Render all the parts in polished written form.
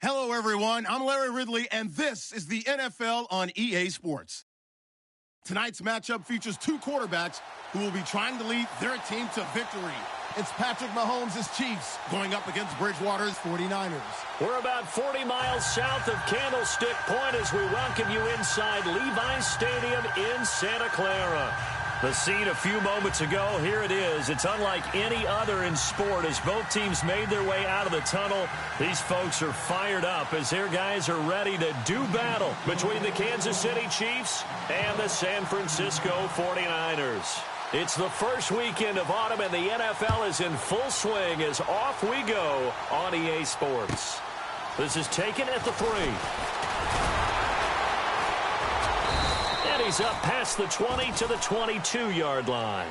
Hello, everyone. I'm Larry Ridley, and this is the NFL on EA Sports. Tonight's matchup features two quarterbacks who will be trying to lead their team to victory. It's Patrick Mahomes' Chiefs going up against Bridgewater's 49ers. We're about 40 miles south of Candlestick Point as we welcome you inside Levi's Stadium in Santa Clara. The scene a few moments ago, here it is. It's unlike any other in sport as both teams made their way out of the tunnel. These folks are fired up as their guys are ready to do battle between the Kansas City Chiefs and the San Francisco 49ers. It's the first weekend of autumn and the NFL is in full swing as off we go on EA Sports. This is taken at the 3. And he's up past the 20 to the 22-yard line.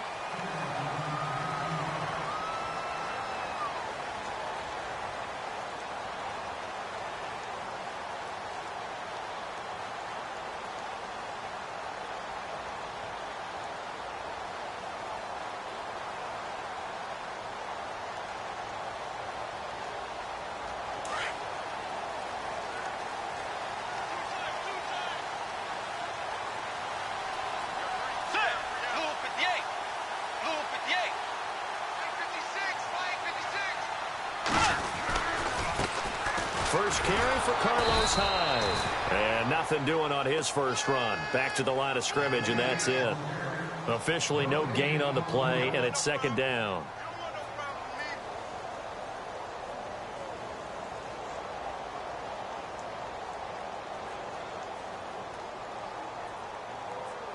First carry for Carlos Hyde. And nothing doing on his first run. Back to the line of scrimmage, and that's it. Officially no gain on the play, and it's second down.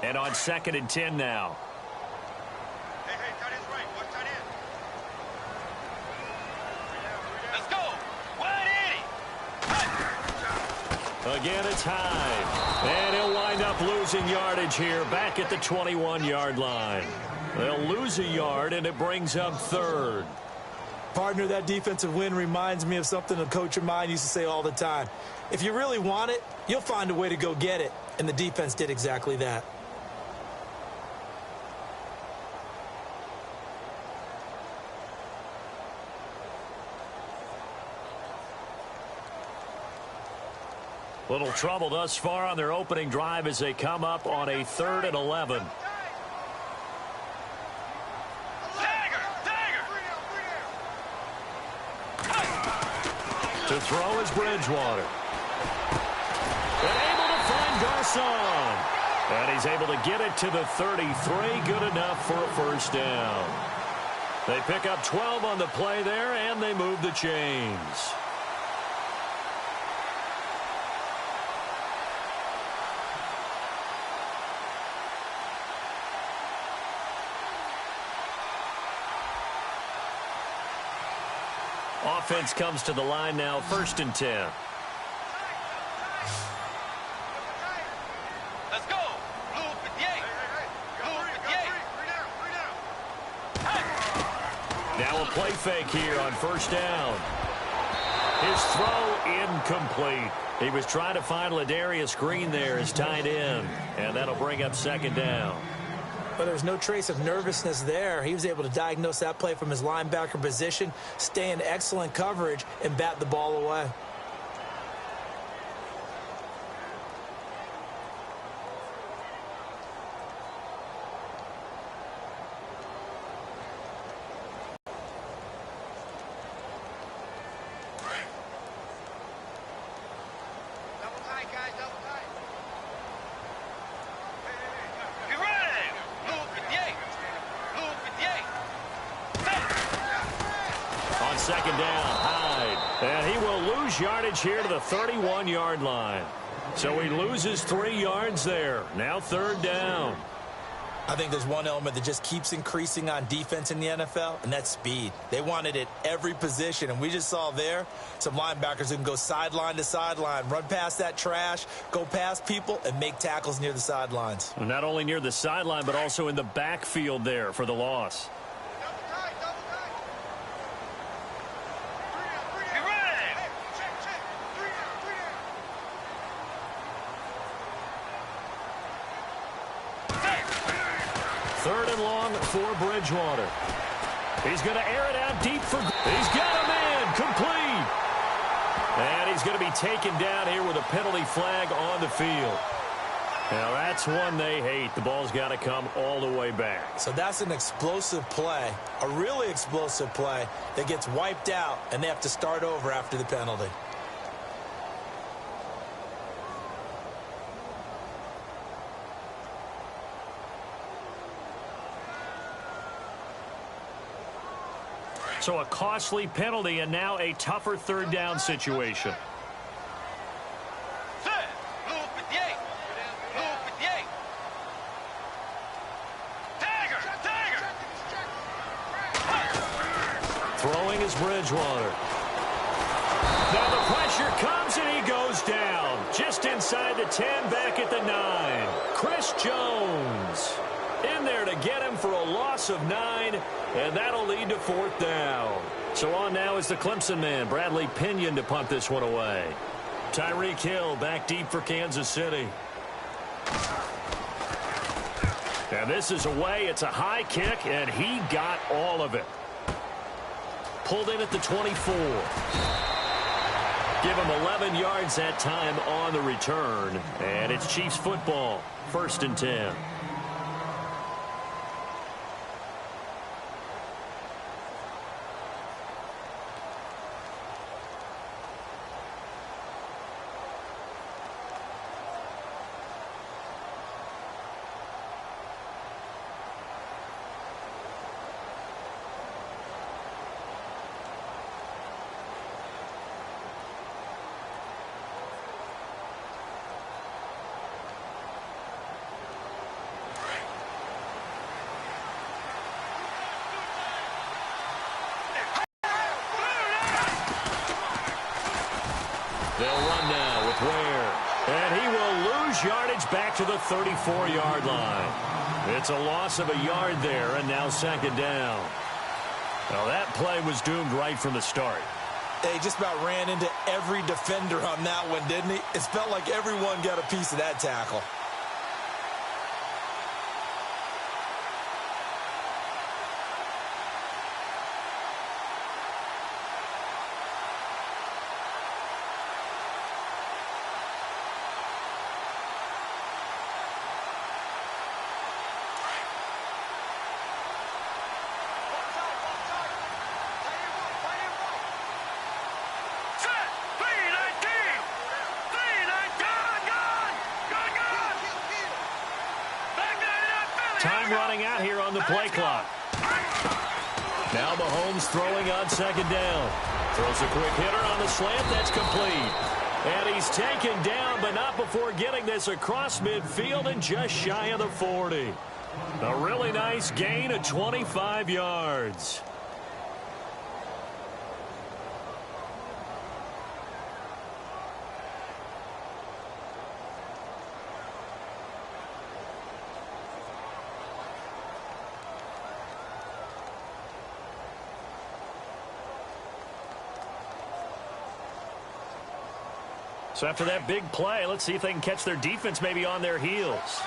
And on 2nd and 10 now. Again, it's Hyde. And he'll wind up losing yardage here back at the 21-yard line. They'll lose a yard, and it brings up 3rd. Partner, that defensive win reminds me of something a coach of mine used to say all the time. If you really want it, you'll find a way to go get it. And the defense did exactly that. Little trouble thus far on their opening drive as they come up on a 3rd and 11. To throw is Bridgewater. And able to find Garcon. And he's able to get it to the 33. Good enough for a first down. They pick up 12 on the play there, and they move the chains. Offense comes to the line now, 1st and 10. Let's go. Blue 58. Blue 58. Now a play fake here on 1st down. His throw incomplete. He was trying to find Ladarius Green there as tight end, and that'll bring up 2nd down. But there's no trace of nervousness there. He was able to diagnose that play from his linebacker position, stay in excellent coverage, and bat the ball away. Second down, Hyde. And he will lose yardage here to the 31-yard line. So he loses 3 yards there. Now 3rd down. I think there's one element that just keeps increasing on defense in the NFL, and that's speed. They want it at every position, and we just saw there some linebackers who can go sideline to sideline, run past that trash, go past people, and make tackles near the sidelines. Not only near the sideline, but also in the backfield there for the loss. Third and long for Bridgewater. He's going to air it out deep for... He's got a man complete. And he's going to be taken down here with a penalty flag on the field. Now, that's one they hate. The ball's got to come all the way back. So that's an explosive play, a really explosive play that gets wiped out, and they have to start over after the penalty. So a costly penalty and now a tougher third down situation. Throwing is Bridgewater. Now the pressure comes and he goes down. Just inside the 10, back at the 9. Chris Jones in there to get him for a loss of 9, and that'll lead to 4th down. So on now is the Clemson man, Bradley Pinion, to punt this one away. Tyreek Hill back deep for Kansas City. And this is away. It's a high kick, and he got all of it. Pulled in at the 24. Give him 11 yards that time on the return. And it's Chiefs football. 1st and 10. They'll run now with Ware. And he will lose yardage back to the 34-yard line. It's a loss of a yard there, and now 2nd down. Now that play was doomed right from the start. They just about ran into every defender on that one, didn't he? It felt like everyone got a piece of that tackle. Time running out here on the play clock. Now Mahomes throwing on 2nd down. Throws a quick hitter on the slant. That's complete. And he's taken down, but not before getting this across midfield and just shy of the 40. A really nice gain of 25 yards. So after that big play, let's see if they can catch their defense maybe on their heels.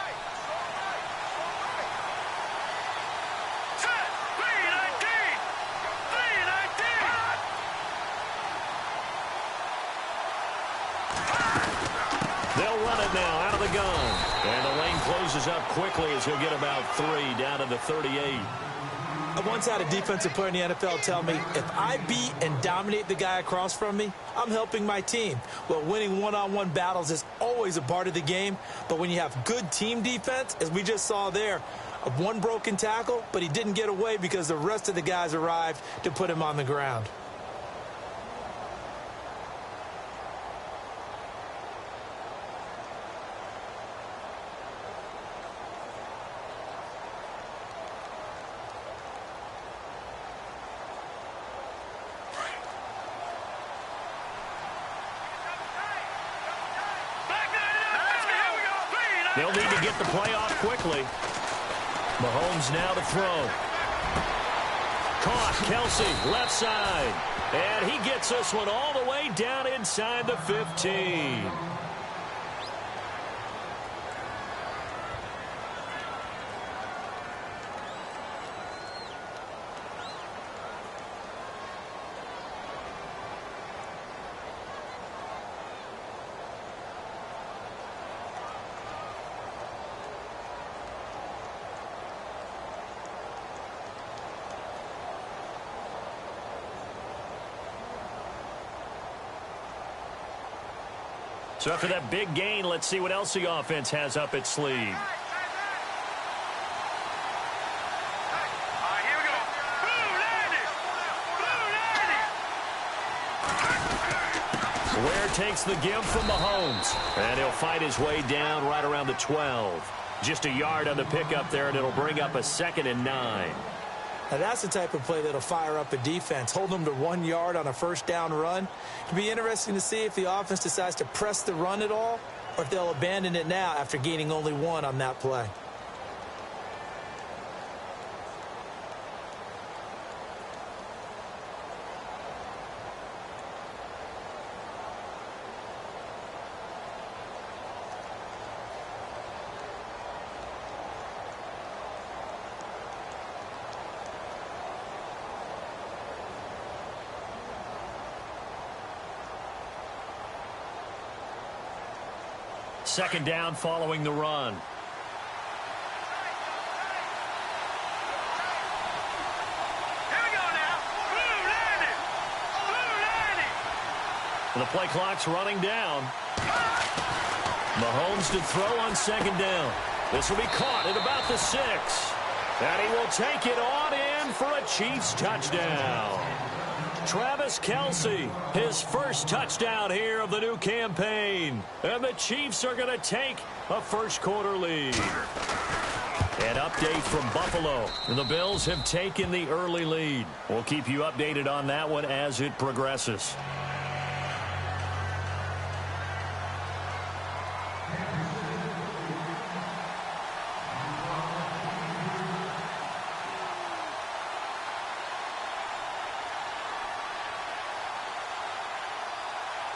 They'll run it now out of the gun. And the lane closes up quickly as he'll get about 3 down to the 38. I once had a defensive player in the NFL tell me, if I beat and dominate the guy across from me, I'm helping my team. Well, winning one-on-one battles is always a part of the game, but when you have good team defense, as we just saw there, one broken tackle, but he didn't get away because the rest of the guys arrived to put him on the ground. They'll need to get the play off quickly. Mahomes now to throw. Caught, Kelsey, left side. And he gets this one all the way down inside the 15. So after that big gain, let's see what else the offense has up its sleeve. Ware takes the give from Mahomes, and he'll fight his way down right around the 12. Just a yard on the pickup there, and it'll bring up a 2nd and 9. Now that's the type of play that'll fire up a defense. Hold them to 1 yard on a first down run. It'll be interesting to see if the offense decides to press the run at all, or if they'll abandon it now after gaining only 1 on that play. Second down following the run. Here we go now. Blue landing. Blue landing. The play clock's running down. Mahomes to throw on 2nd down. This will be caught at about the 6. And he will take it on in for a Chiefs touchdown. Travis Kelce, his first touchdown here of the new campaign. And the Chiefs are going to take a first-quarter lead. An update from Buffalo. The Bills have taken the early lead. We'll keep you updated on that one as it progresses.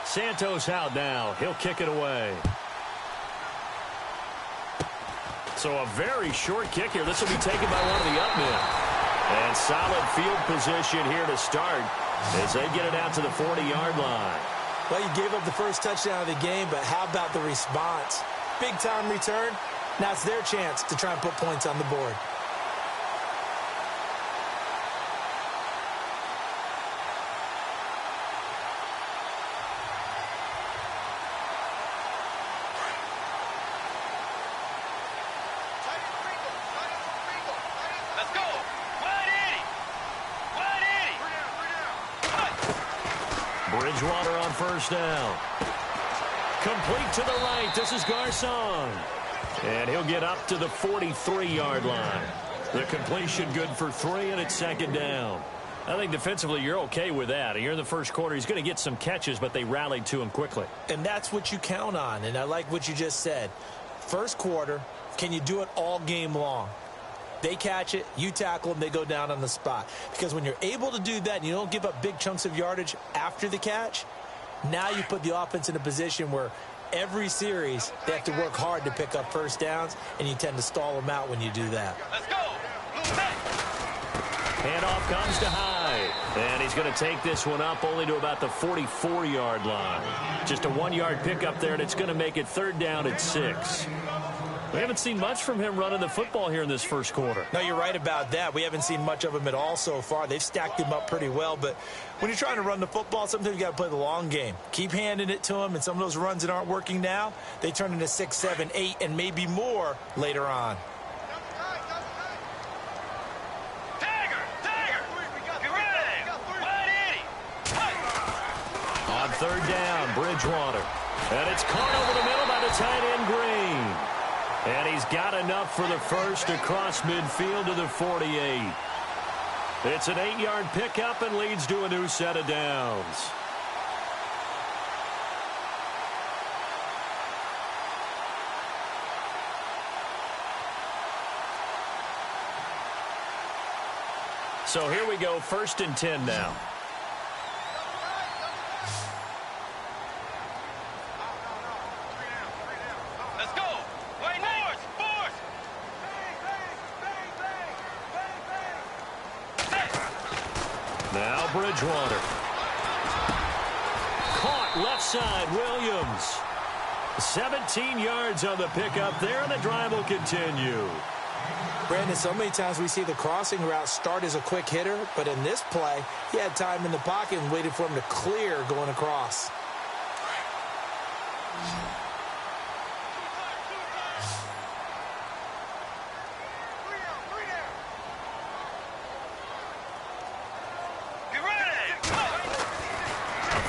Santos out now. He'll kick it away. So a very short kick here. This will be taken by one of the up men. And solid field position here to start as they get it out to the 40-yard line. Well, you gave up the first touchdown of the game, but how about the response? Big-time return. Now it's their chance to try and put points on the board. Let's go. Wide Eddie. Wide Eddie. Bridgewater on first down. Complete to the right. This is Garcon. And he'll get up to the 43-yard line. The completion good for 3, and it's 2nd down. I think defensively you're okay with that. You're in the first quarter. He's going to get some catches, but they rallied to him quickly. And that's what you count on, and I like what you just said. First quarter, can you do it all game long? They catch it, you tackle them, they go down on the spot. Because when you're able to do that and you don't give up big chunks of yardage after the catch, now you put the offense in a position where every series they have to work hard to pick up first downs, and you tend to stall them out when you do that. Let's go. Handoff comes to Hyde. And he's going to take this one up only to about the 44-yard line. Just a 1-yard pickup there, and it's going to make it 3rd down at 6. We haven't seen much from him running the football here in this first quarter. No, you're right about that. We haven't seen much of him at all so far. They've stacked him up pretty well, but when you're trying to run the football, sometimes you got to play the long game. Keep handing it to him, and some of those runs that aren't working now, they turn into 6, 7, 8, and maybe more later on. On 3rd down, Bridgewater. And it's caught over the middle by the tight end, Green. And he's got enough for the first across midfield to the 48. It's an 8-yard pickup and leads to a new set of downs. So here we go, 1st and 10 now. Let's go. Wait, force. Now Bridgewater. Caught left side, Williams. 17 yards on the pickup there, and the drive will continue. Brandon, so many times we see the crossing route start as a quick hitter, but in this play, he had time in the pocket and waited for him to clear going across.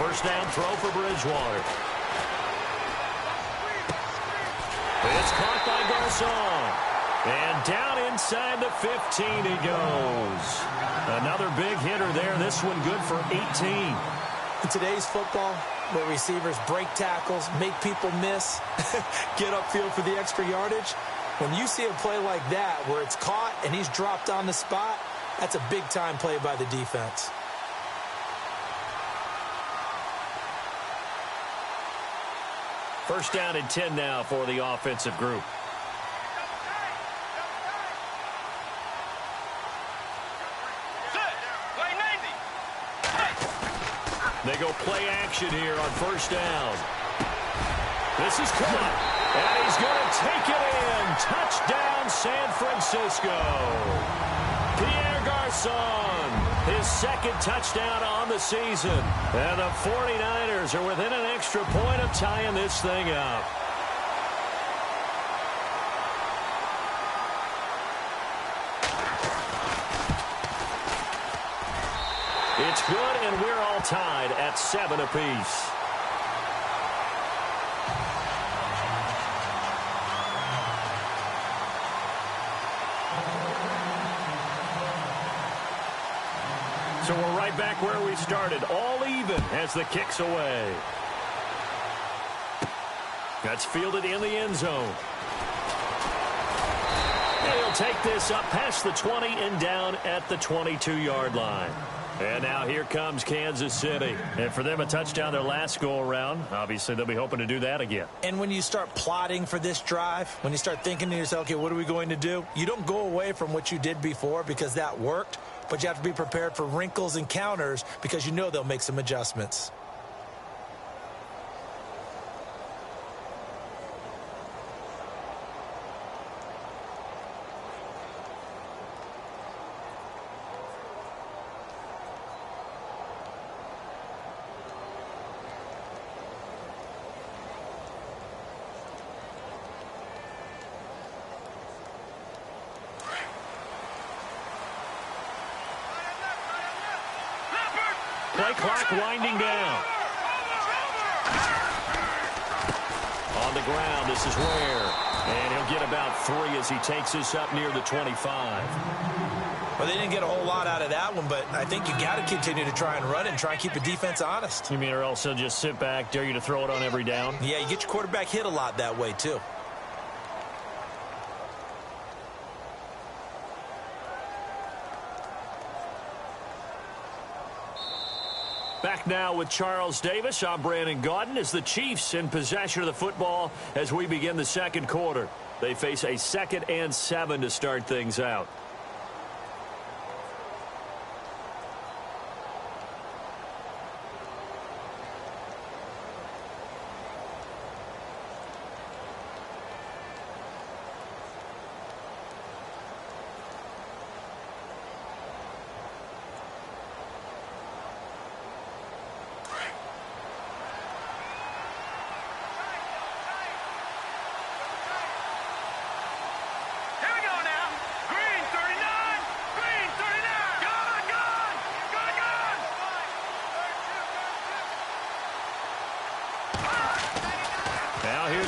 first down throw for Bridgewater. It's caught by Garcon. And down inside the 15 he goes. Another big hitter there. This one good for 18. In today's football, where receivers break tackles, make people miss, get upfield for the extra yardage, when you see a play like that where it's caught and he's dropped on the spot, that's a big-time play by the defense. First down and 10 now for the offensive group. They go play action here on first down. This is caught, and he's going to take it in. Touchdown, San Francisco. Pierre Garcon, his second touchdown on the season. And the 49ers are within an extra point of tying this thing up. It's good, and we're all tied at 7 apiece. So we're right back where we started, all even as the kick's away. That's fielded in the end zone. And he'll take this up past the 20 and down at the 22-yard line. And now here comes Kansas City. And for them, a touchdown their last go-around. Obviously, they'll be hoping to do that again. And when you start plotting for this drive, when you start thinking to yourself, okay, what are we going to do? You don't go away from what you did before because that worked, but you have to be prepared for wrinkles and counters because you know they'll make some adjustments. Play clock winding down. On the ground, this is Ware. And he'll get about 3 as he takes this up near the 25. Well, they didn't get a whole lot out of that one, but I think you got to continue to try and run it and try and keep the defense honest. You mean or else he'll just sit back, dare you to throw it on every down? Yeah, you get your quarterback hit a lot that way, too. Back now with Charles Davis. I'm Brandon Gaudin as the Chiefs in possession of the football as we begin the second quarter. They face a 2nd and 7 to start things out.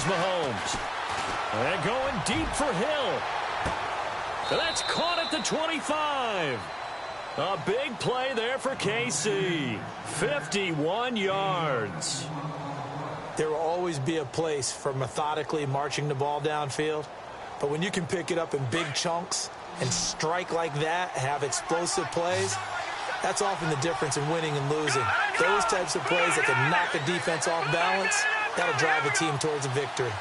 Mahomes. And going deep for Hill. That's caught at the 25. A big play there for KC. 51 yards. There will always be a place for methodically marching the ball downfield. But when you can pick it up in big chunks and strike like that, have explosive plays, that's often the difference in winning and losing. Those types of plays that can knock a defense off balance, that'll drive a team towards a victory.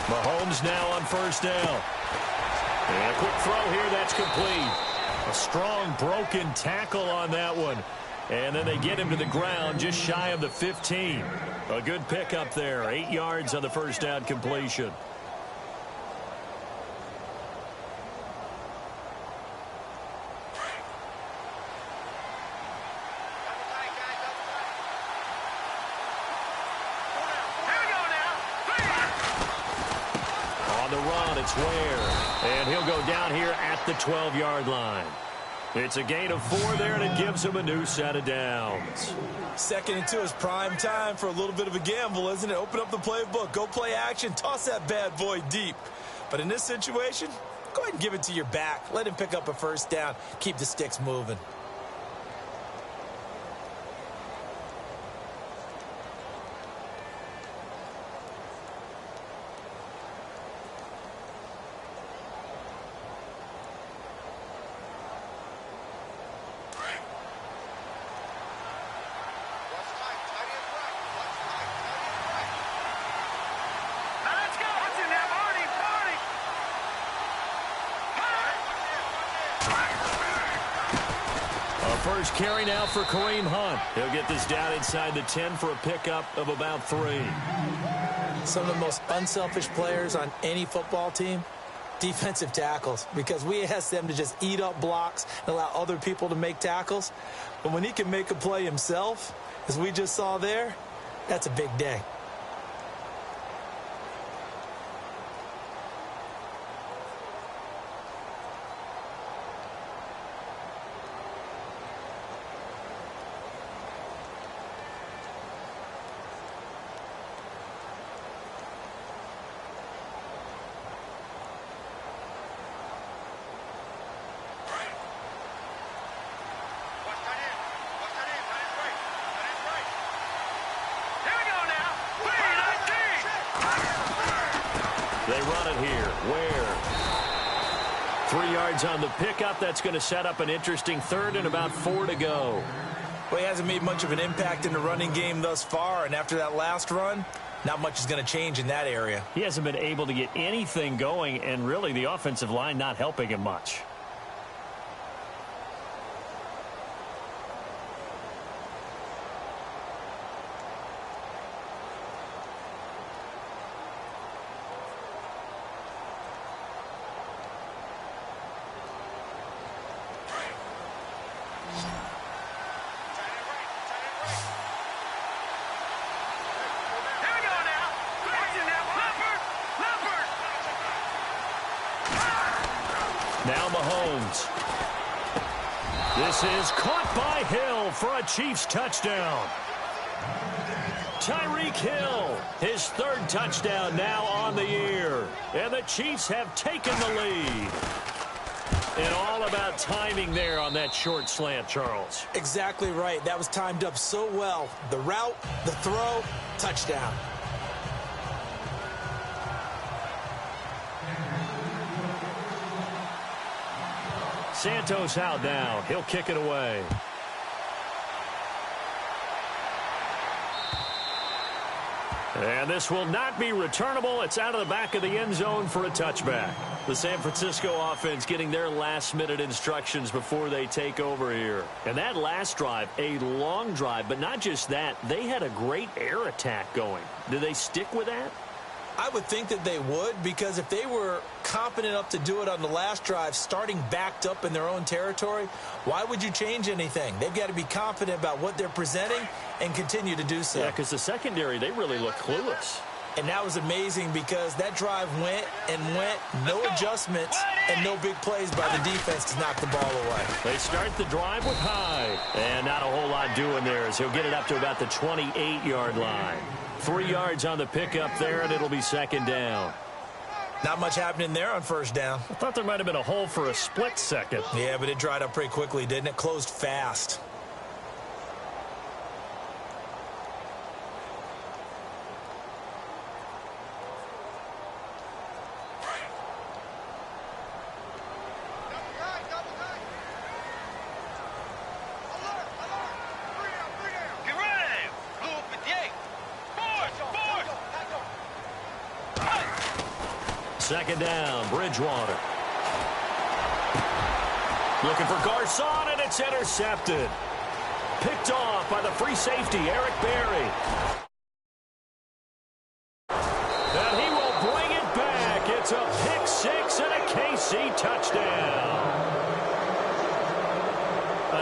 Mahomes now on first down. And a quick throw here, that's complete. A strong broken tackle on that one. And then they get him to the ground just shy of the 15. A good pickup there. 8 yards on the first down completion. It's Ware, and he'll go down here at the 12-yard line. It's a gain of 4 there, and it gives him a new set of downs. 2nd and 2 is prime time for a little bit of a gamble, isn't it? Open up the playbook, go play action, toss that bad boy deep. But in this situation, go ahead and give it to your back. Let him pick up a first down. Keep the sticks moving. First carry now for Kareem Hunt. He'll get this down inside the 10 for a pickup of about 3. Some of the most unselfish players on any football team, defensive tackles, because we ask them to just eat up blocks and allow other people to make tackles. But when he can make a play himself, as we just saw there, that's a big day. They run it here. Where? 3 yards on the pickup. That's going to set up an interesting 3rd and about 4 to go. Well, he hasn't made much of an impact in the running game thus far, and after that last run, not much is going to change in that area. He hasn't been able to get anything going, and really the offensive line not helping him much. Now Mahomes. This is caught by Hill for a Chiefs touchdown. Tyreek Hill, his 3rd touchdown now on the year. And the Chiefs have taken the lead. And all about timing there on that short slant, Charles. Exactly right. That was timed up so well. The route, the throw, touchdown. Santos out now. He'll kick it away. And this will not be returnable. It's out of the back of the end zone for a touchback. The San Francisco offense getting their last-minute instructions before they take over here. And that last drive, a long drive, but not just that. They had a great air attack going. Do they stick with that? I would think that they would, because if they were confident enough to do it on the last drive, starting backed up in their own territory, why would you change anything? They've got to be confident about what they're presenting and continue to do so. Yeah, because the secondary, they really look clueless. And that was amazing because that drive went and went, no adjustments, and no big plays by the defense to knock the ball away. They start the drive with Hyde, and not a whole lot doing there as he'll get it up to about the 28-yard line. 3 yards on the pickup there, and it'll be 2nd down. Not much happening there on 1st down. I thought there might have been a hole for a split second. Yeah, but it dried up pretty quickly, didn't it? Closed fast. Second down, Bridgewater. Looking for Garcon, and it's intercepted. Picked off by the free safety, Eric Berry. And he will bring it back. It's a pick six and a KC touchdown.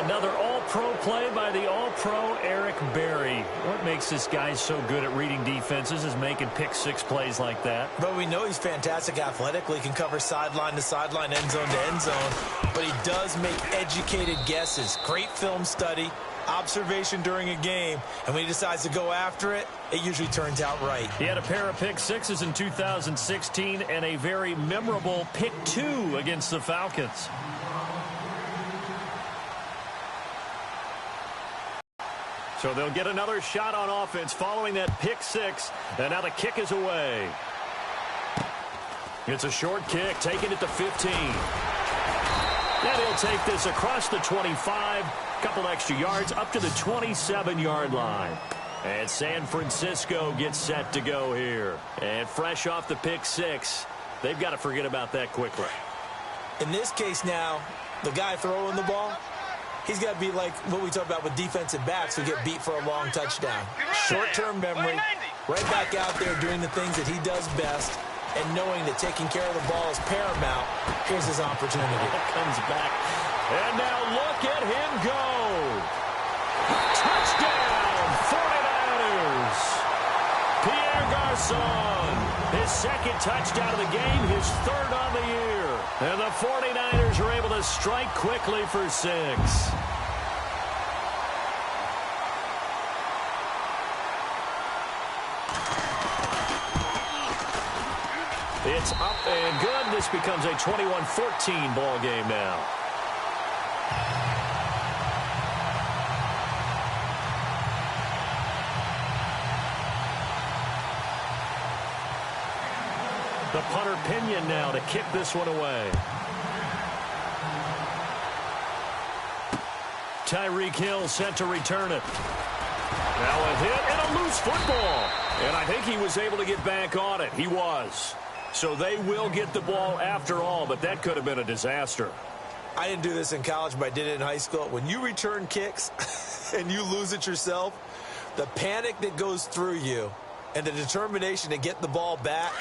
Another all-pro play by the all-pro Eric Berry. What makes this guy so good at reading defenses is making pick-six plays like that. But we know he's fantastic athletically. He can cover sideline to sideline, end zone to end zone. But he does make educated guesses. Great film study, observation during a game. And when he decides to go after it, it usually turns out right. He had a pair of pick-sixes in 2016 and a very memorable pick-two against the Falcons. So they'll get another shot on offense following that pick-six. And now the kick is away. It's a short kick, taking it to 15. And he'll take this across the 25, couple extra yards, up to the 27-yard line. And San Francisco gets set to go here. And fresh off the pick-six, they've got to forget about that quickly. In this case now, the guy throwing the ball, he's got to be like what we talk about with defensive backs who get beat for a long touchdown. Short-term memory, right back out there doing the things that he does best, and knowing that taking care of the ball is paramount. Here's his opportunity. Comes back. And now look at him go. Touchdown, 49ers. Pierre Garçon, his second touchdown of the game, his third on the year. And the 49ers are able to strike quickly for 6. It's up and good. This becomes a 21-14 ball game now. The punter Pinion now to kick this one away. Tyreek Hill set to return it. Now a hit and a loose football. And I think he was able to get back on it. He was. So they will get the ball after all, but that could have been a disaster. I didn't do this in college, but I did it in high school. When you return kicks and you lose it yourself, the panic that goes through you and the determination to get the ball back,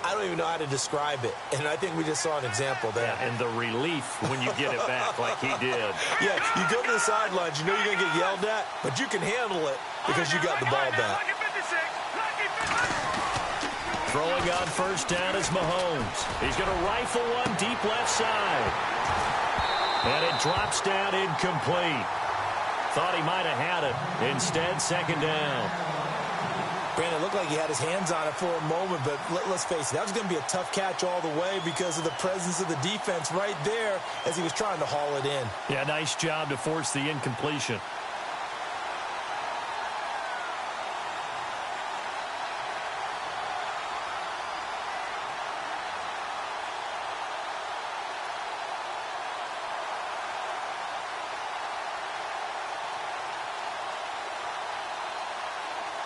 I don't even know how to describe it. And I think we just saw an example there. Yeah, and the relief when you get it back like he did. Yeah, you go to the sidelines, you know you're going to get yelled at, but you can handle it because you got the ball back. Throwing on first down is Mahomes. He's going to rifle one deep left side. And it drops down incomplete. Thought he might have had it. Instead, second down. Brandon, it looked like he had his hands on it for a moment, but let's face it, that was going to be a tough catch all the way because of the presence of the defense right there as he was trying to haul it in. Yeah, nice job to force the incompletion.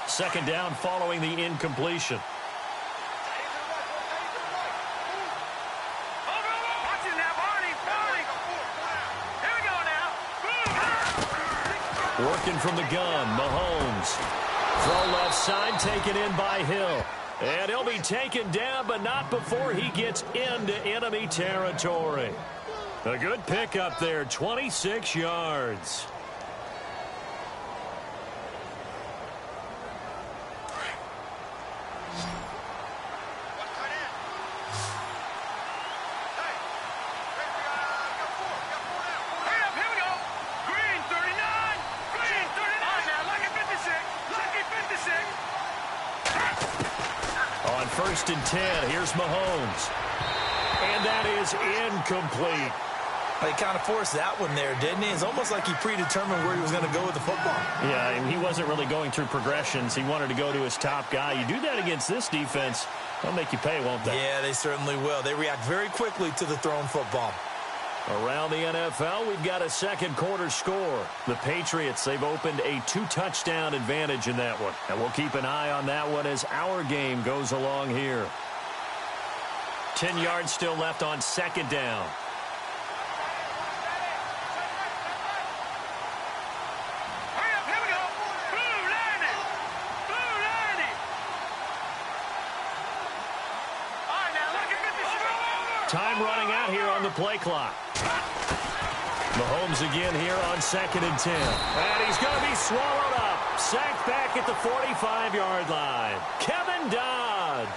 Second down following the incompletion. Working from the gun, Mahomes. Throw left side, taken in by Hill. And he'll be taken down, but not before he gets into enemy territory. A good pickup there, 26 yards. First and 10. Here's Mahomes. And that is incomplete. He kind of forced that one there, didn't he? It's almost like he predetermined where he was going to go with the football. Yeah, and he wasn't really going through progressions. He wanted to go to his top guy. You do that against this defense, they'll make you pay, won't they? Yeah, they certainly will. They react very quickly to the thrown football. Around the NFL, we've got a second quarter score. The Patriots, they've opened a 2-touchdown advantage in that one. And we'll keep an eye on that one as our game goes along here. 10 yards still left on second down. Time running out here on the play clock. Mahomes again here on 2nd and 10. And he's going to be swallowed up. Sacked back at the 45-yard line. Kevin Dodd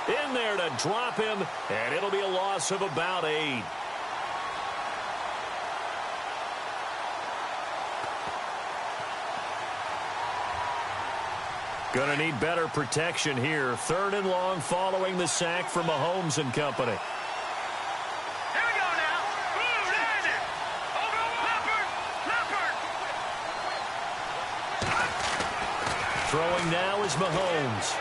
in there to drop him, and it'll be a loss of about 8. Going to need better protection here. 3rd and long following the sack from Mahomes and company. Here we go now. Blue landed. Over Leopard. Throwing now is Mahomes.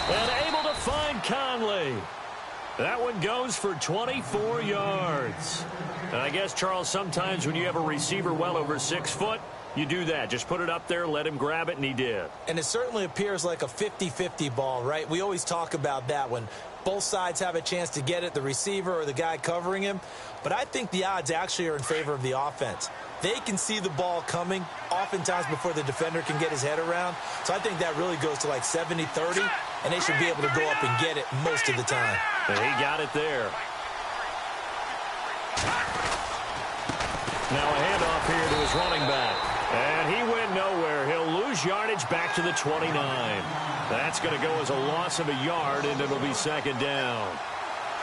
And able to find Conley. That one goes for 24 yards. And I guess, Charles, sometimes when you have a receiver well over 6 foot, you do that. Just put it up there, let him grab it, and he did. And it certainly appears like a 50-50 ball, right? We always talk about that when both sides have a chance to get it, the receiver or the guy covering him. But I think the odds actually are in favor of the offense. They can see the ball coming oftentimes before the defender can get his head around. So I think that really goes to like 70-30, and they should be able to go up and get it most of the time. And he got it there. Now a handoff here to his running back. And he went nowhere. He'll lose yardage back to the 29. That's going to go as a loss of a yard, and it'll be 2nd down.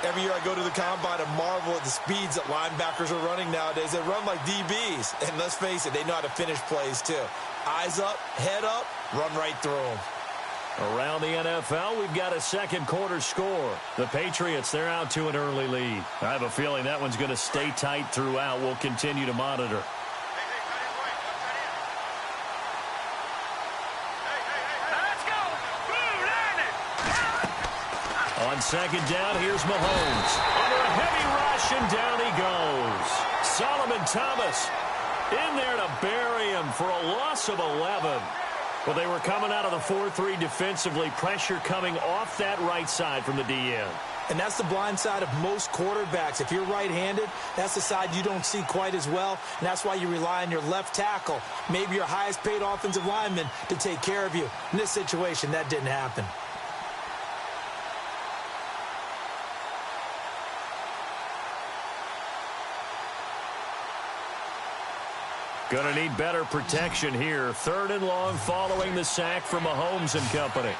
Every year I go to the combine and marvel at the speeds that linebackers are running nowadays. They run like DBs. And let's face it, they know how to finish plays too. Eyes up, head up, run right through them. Around the NFL, we've got a 2nd quarter score. The Patriots, they're out to an early lead. I have a feeling that one's going to stay tight throughout. We'll continue to monitor. On 2nd down, here's Mahomes. Under a heavy rush, and down he goes. Solomon Thomas in there to bury him for a loss of 11. Well, they were coming out of the 4-3 defensively. Pressure coming off that right side from the DN. And that's the blind side of most quarterbacks. If you're right-handed, that's the side you don't see quite as well. And that's why you rely on your left tackle, maybe your highest-paid offensive lineman, to take care of you. In this situation, that didn't happen. Going to need better protection here. 3rd and long following the sack from Mahomes and company.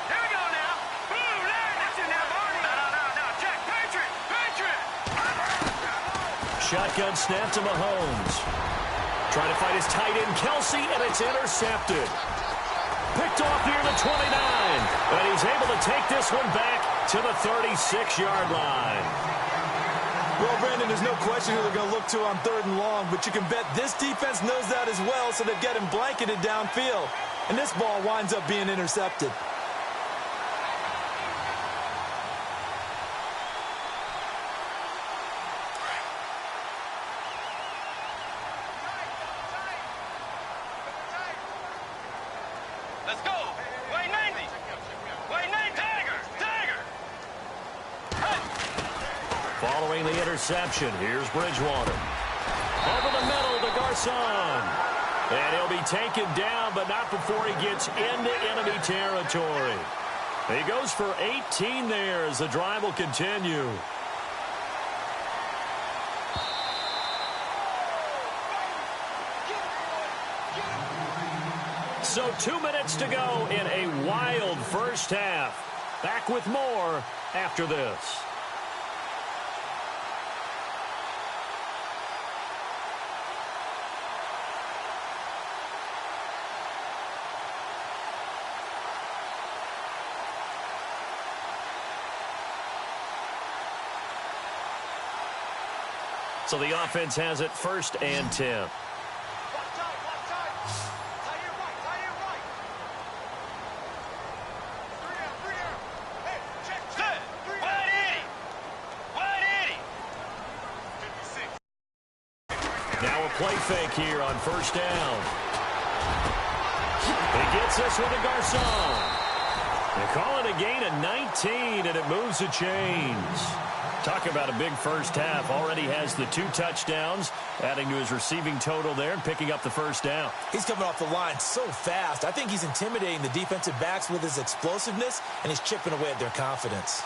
Here we go now. Blue landed. That's it now, Barney. No. Check. Patriot. Shotgun snap to Mahomes. Trying to fight his tight end, Kelsey, and it's intercepted. Picked off near the 29. And he's able to take this one back to the 36-yard line. Well, Brandon, there's no question who they're going to look to on 3rd and long, but you can bet this defense knows that as well, so they've got him blanketed downfield. And this ball winds up being intercepted. Let's go. Wait, 90. Wait, 90. Tiger. Following the interception, here's Bridgewater. Over the middle to Garcon. And he'll be taken down, but not before he gets into enemy territory. He goes for 18 there as the drive will continue. So 2 minutes to go in a wild first half. Back with more after this. So the offense has it 1st and 10. Now a play fake here on 1st down. He gets this one to Garcon. They call it a gain of 19, and it moves the chains. Talk about a big first half. Already has the 2 touchdowns, adding to his receiving total there and picking up the 1st down. He's coming off the line so fast. I think he's intimidating the defensive backs with his explosiveness, and he's chipping away at their confidence.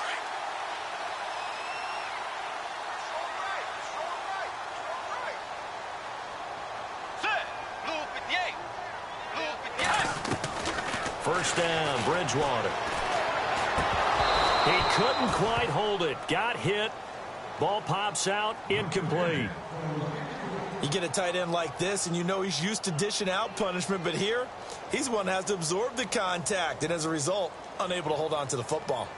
First down, Bridgewater. He couldn't quite hold it. Got hit. Ball pops out, incomplete. You get a tight end like this, and you know he's used to dishing out punishment, but here, he's the one that has to absorb the contact, and as a result, unable to hold on to the football.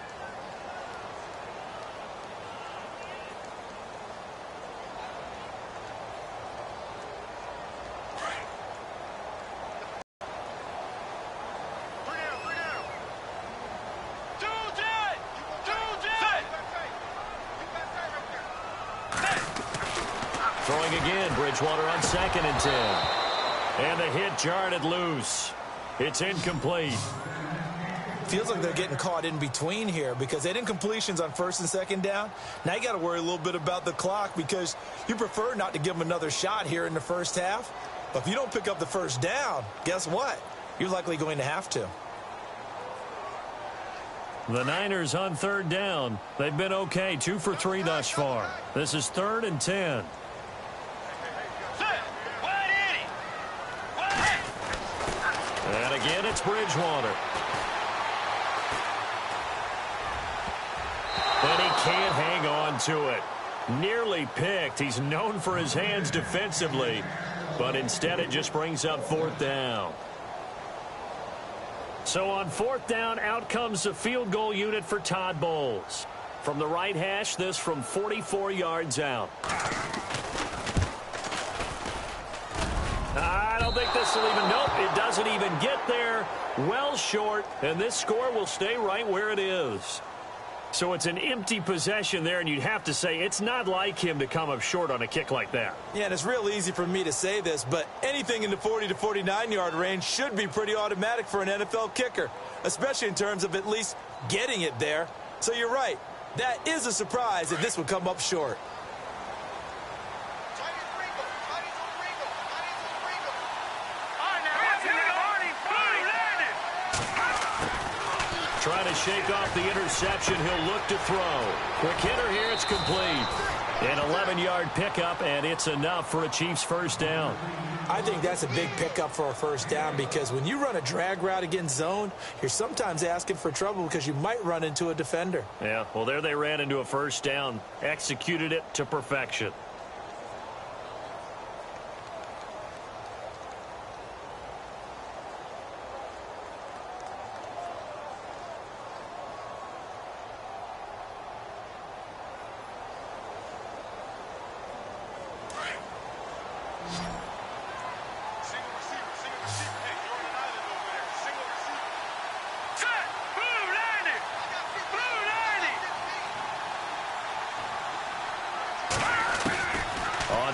Throwing again, Bridgewater on 2nd and 10. And the hit jarred it loose. It's incomplete. Feels like they're getting caught in between here because they didn't completions on 1st and 2nd down. Now you got to worry a little bit about the clock because you prefer not to give them another shot here in the first half. But if you don't pick up the first down, guess what? You're likely going to have to. The Niners on 3rd down. They've been okay, 2 for 3 thus far. This is 3rd and 10. And again, it's Bridgewater. And he can't hang on to it. Nearly picked. He's known for his hands defensively, but instead it just brings up 4th down. So on 4th down, out comes the field goal unit for Todd Bowles. From the right hash, this from 44 yards out. I don't think this will even, nope, it doesn't even get there. Well short, and this score will stay right where it is. So it's an empty possession there, and you'd have to say it's not like him to come up short on a kick like that. Yeah, and it's real easy for me to say this, but anything in the 40 to 49-yard range should be pretty automatic for an NFL kicker, especially in terms of at least getting it there. So you're right. That is a surprise if this would come up short. Trying to shake off the interception. He'll look to throw. Quick hitter here. It's complete. An 11-yard pickup, and it's enough for a Chiefs first down. I think that's a big pickup for a first down because when you run a drag route against zone, you're sometimes asking for trouble because you might run into a defender. Yeah, well, there they ran into a first down. Executed it to perfection.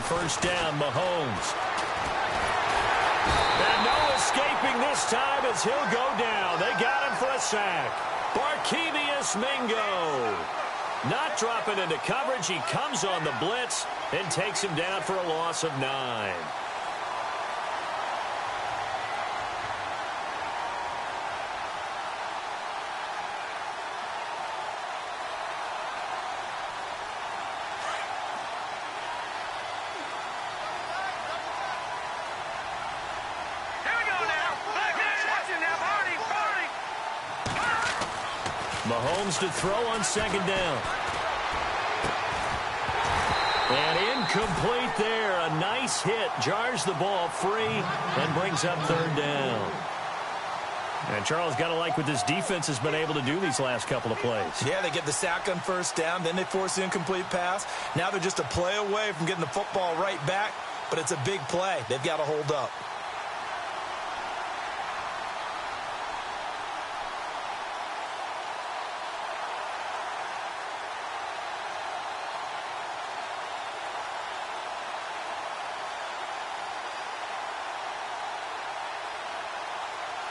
First down, Mahomes. And no escaping this time as he'll go down. They got him for a sack. Barkevious Mingo. Not dropping into coverage. He comes on the blitz and takes him down for a loss of 9. Mahomes to throw on 2nd down. And incomplete there. A nice hit. Jars the ball free and brings up 3rd down. And Charles, got to like what this defense has been able to do these last couple of plays. Yeah, they get the sack on 1st down. Then they force the incomplete pass. Now they're just a play away from getting the football right back. But it's a big play. They've got to hold up.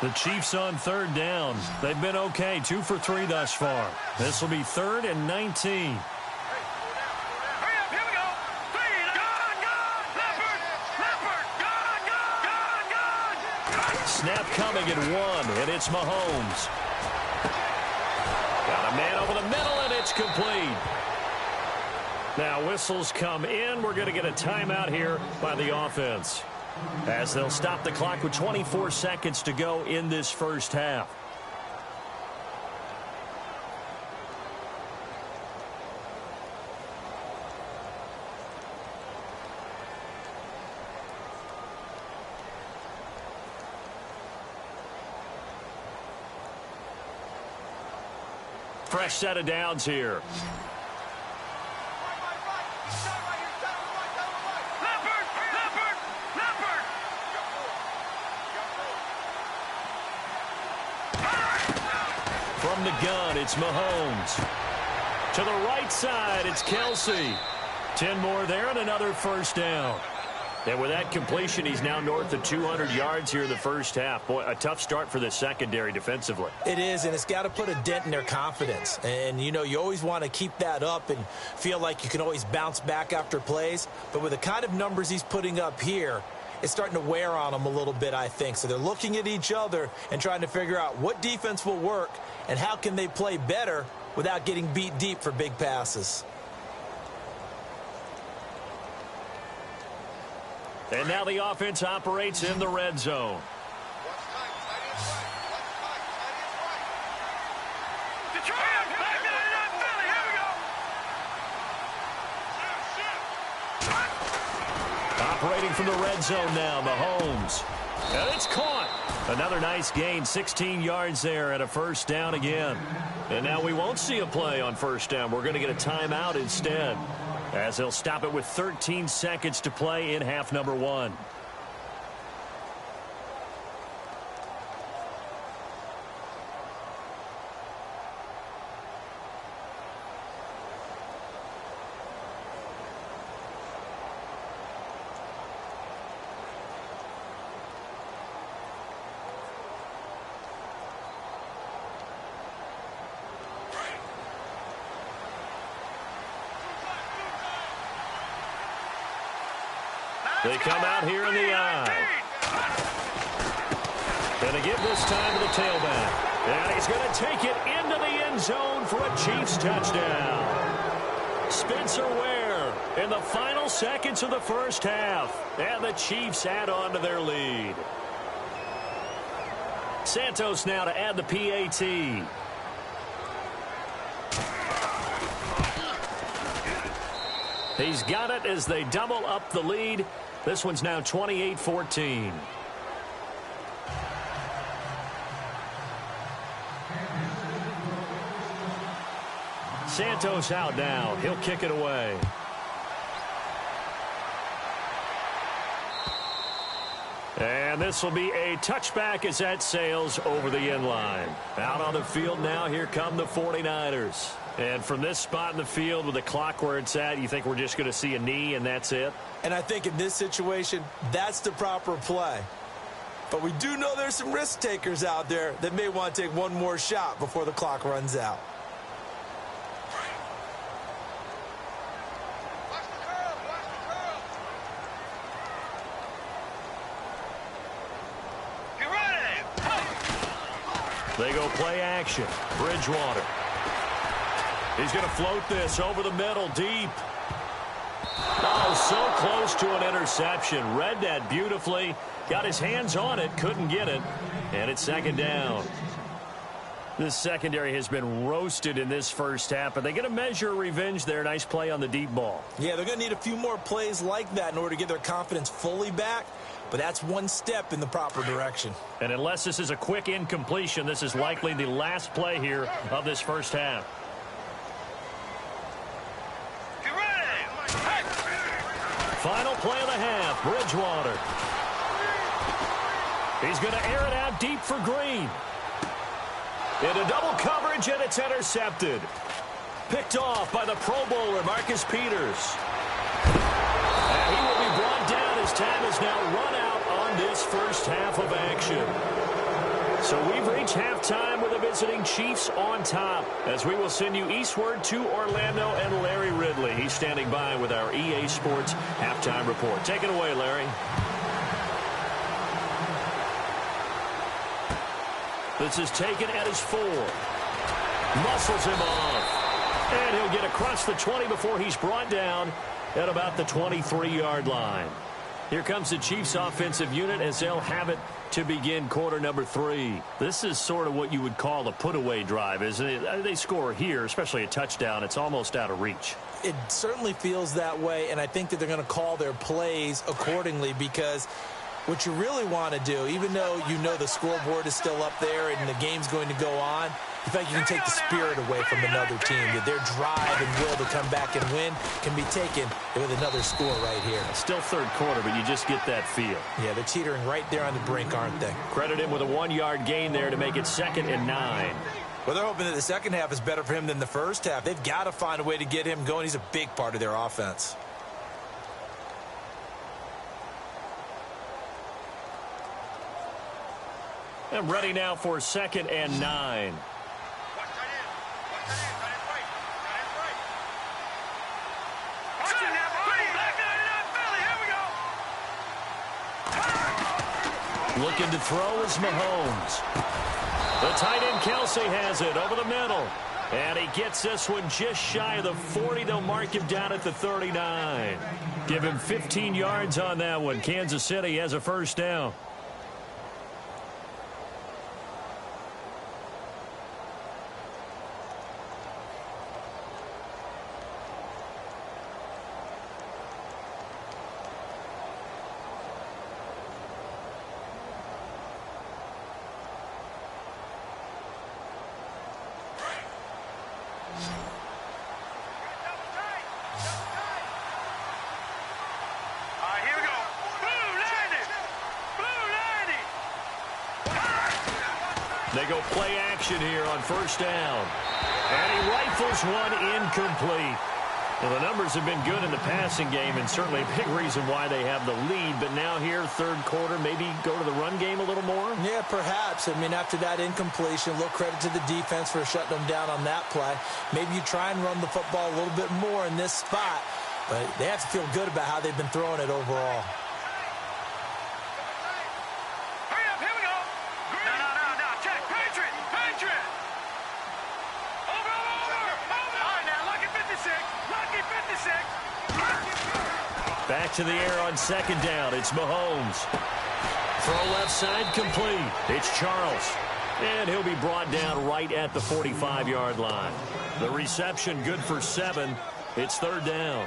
The Chiefs on 3rd down. They've been okay, 2 for 3 thus far. This will be 3rd and 19. Snap coming at 1, and it's Mahomes. Got a man over the middle, and it's complete. Now whistles come in. We're going to get a timeout here by the offense. as they'll stop the clock with 24 seconds to go in this first half. Fresh set of downs here. From the gun, it's Mahomes. To the right side, it's Kelsey. 10 more there and another first down. And with that completion, he's now north of 200 yards here in the first half. Boy, a tough start for the secondary defensively. It is, and it's got to put a dent in their confidence. And, you know, you always want to keep that up and feel like you can always bounce back after plays. But with the kind of numbers he's putting up here, it's starting to wear on them a little bit, I think. So they're looking at each other and trying to figure out what defense will work and how can they play better without getting beat deep for big passes. And now the offense operates in the red zone. Operating from the red zone now, Mahomes. And it's caught. Another nice gain, 16 yards there and a first down again. And now we won't see a play on first down. We're going to get a timeout instead, as they'll stop it with 13 seconds to play in half number 1. They come out here in the eye. Going to give this time to the tailback. And he's going to take it into the end zone for a Chiefs touchdown. Spencer Ware in the final seconds of the first half. And the Chiefs add on to their lead. Santos now to add the PAT. He's got it as they double up the lead. This one's now 28-14. Santos out now. He'll kick it away. And this will be a touchback as that sails over the end line. Out on the field now, here come the 49ers. And from this spot in the field with the clock where it's at, you think we're just going to see a knee and that's it? And I think in this situation, that's the proper play. But we do know there's some risk takers out there that may want to take one more shot before the clock runs out. They go play action. Bridgewater. He's going to float this over the middle, deep. Oh, so close to an interception. Read that beautifully. Got his hands on it, couldn't get it. And it's second down. This secondary has been roasted in this first half, but they get a measure of revenge there. Nice play on the deep ball. Yeah, they're going to need a few more plays like that in order to get their confidence fully back. But that's one step in the proper direction. And unless this is a quick incompletion, this is likely the last play here of this first half. Final play of the half, Bridgewater. He's going to air it out deep for Green. Into double coverage, and it's intercepted. Picked off by the Pro Bowler, Marcus Peters. And he will be brought down as time is now run out on this first half of action. So we've reached halftime with the visiting Chiefs on top, as we will send you eastward to Orlando and Larry Ridley. He's standing by with our EA Sports halftime report. Take it away, Larry. This is taken at his 4. Muscles him off. And he'll get across the 20 before he's brought down at about the 23-yard line. Here comes the Chiefs offensive unit as they'll have it to begin quarter number 3. This is sort of what you would call a put-away drive, isn't it? They score here, especially a touchdown. It's almost out of reach. It certainly feels that way, and I think that they're going to call their plays accordingly, because what you really want to do, even though you know the scoreboard is still up there and the game's going to go on, in fact, you can take the spirit away from another team. That their drive and will to come back and win can be taken with another score right here. Still third quarter, but you just get that feel. Yeah, they're teetering right there on the brink, aren't they? Credit him with a 1-yard gain there to make it 2nd and 9. Well, they're hoping that the second half is better for him than the first half. They've got to find a way to get him going. He's a big part of their offense. And ready now for 2nd and 9. Looking to throw is Mahomes. The tight end Kelsey has it over the middle. And he gets this one just shy of the 40. They'll mark him down at the 39. Give him 15 yards on that one. Kansas City has a first down. They go play action here on first down. And he rifles one incomplete. Well, the numbers have been good in the passing game, and certainly a big reason why they have the lead. But now here, third quarter, maybe go to the run game a little more? Yeah, perhaps. I mean, after that incompletion, a little credit to the defense for shutting them down on that play. Maybe you try and run the football a little bit more in this spot. But they have to feel good about how they've been throwing it overall. Back to the air on second down. It's Mahomes. Throw left side complete. It's Charles. And he'll be brought down right at the 45-yard line. The reception good for 7. It's third down.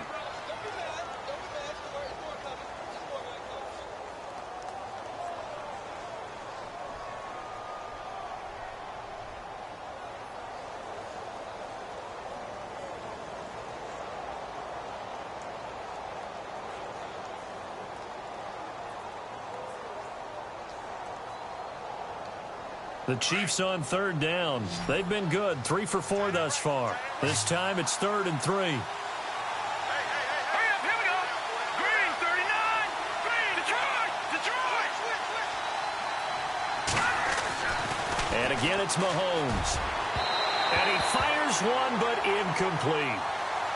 The Chiefs on third down. They've been good. 3 for 4 thus far. This time it's 3rd and 3. And again it's Mahomes. And he fires one, but incomplete.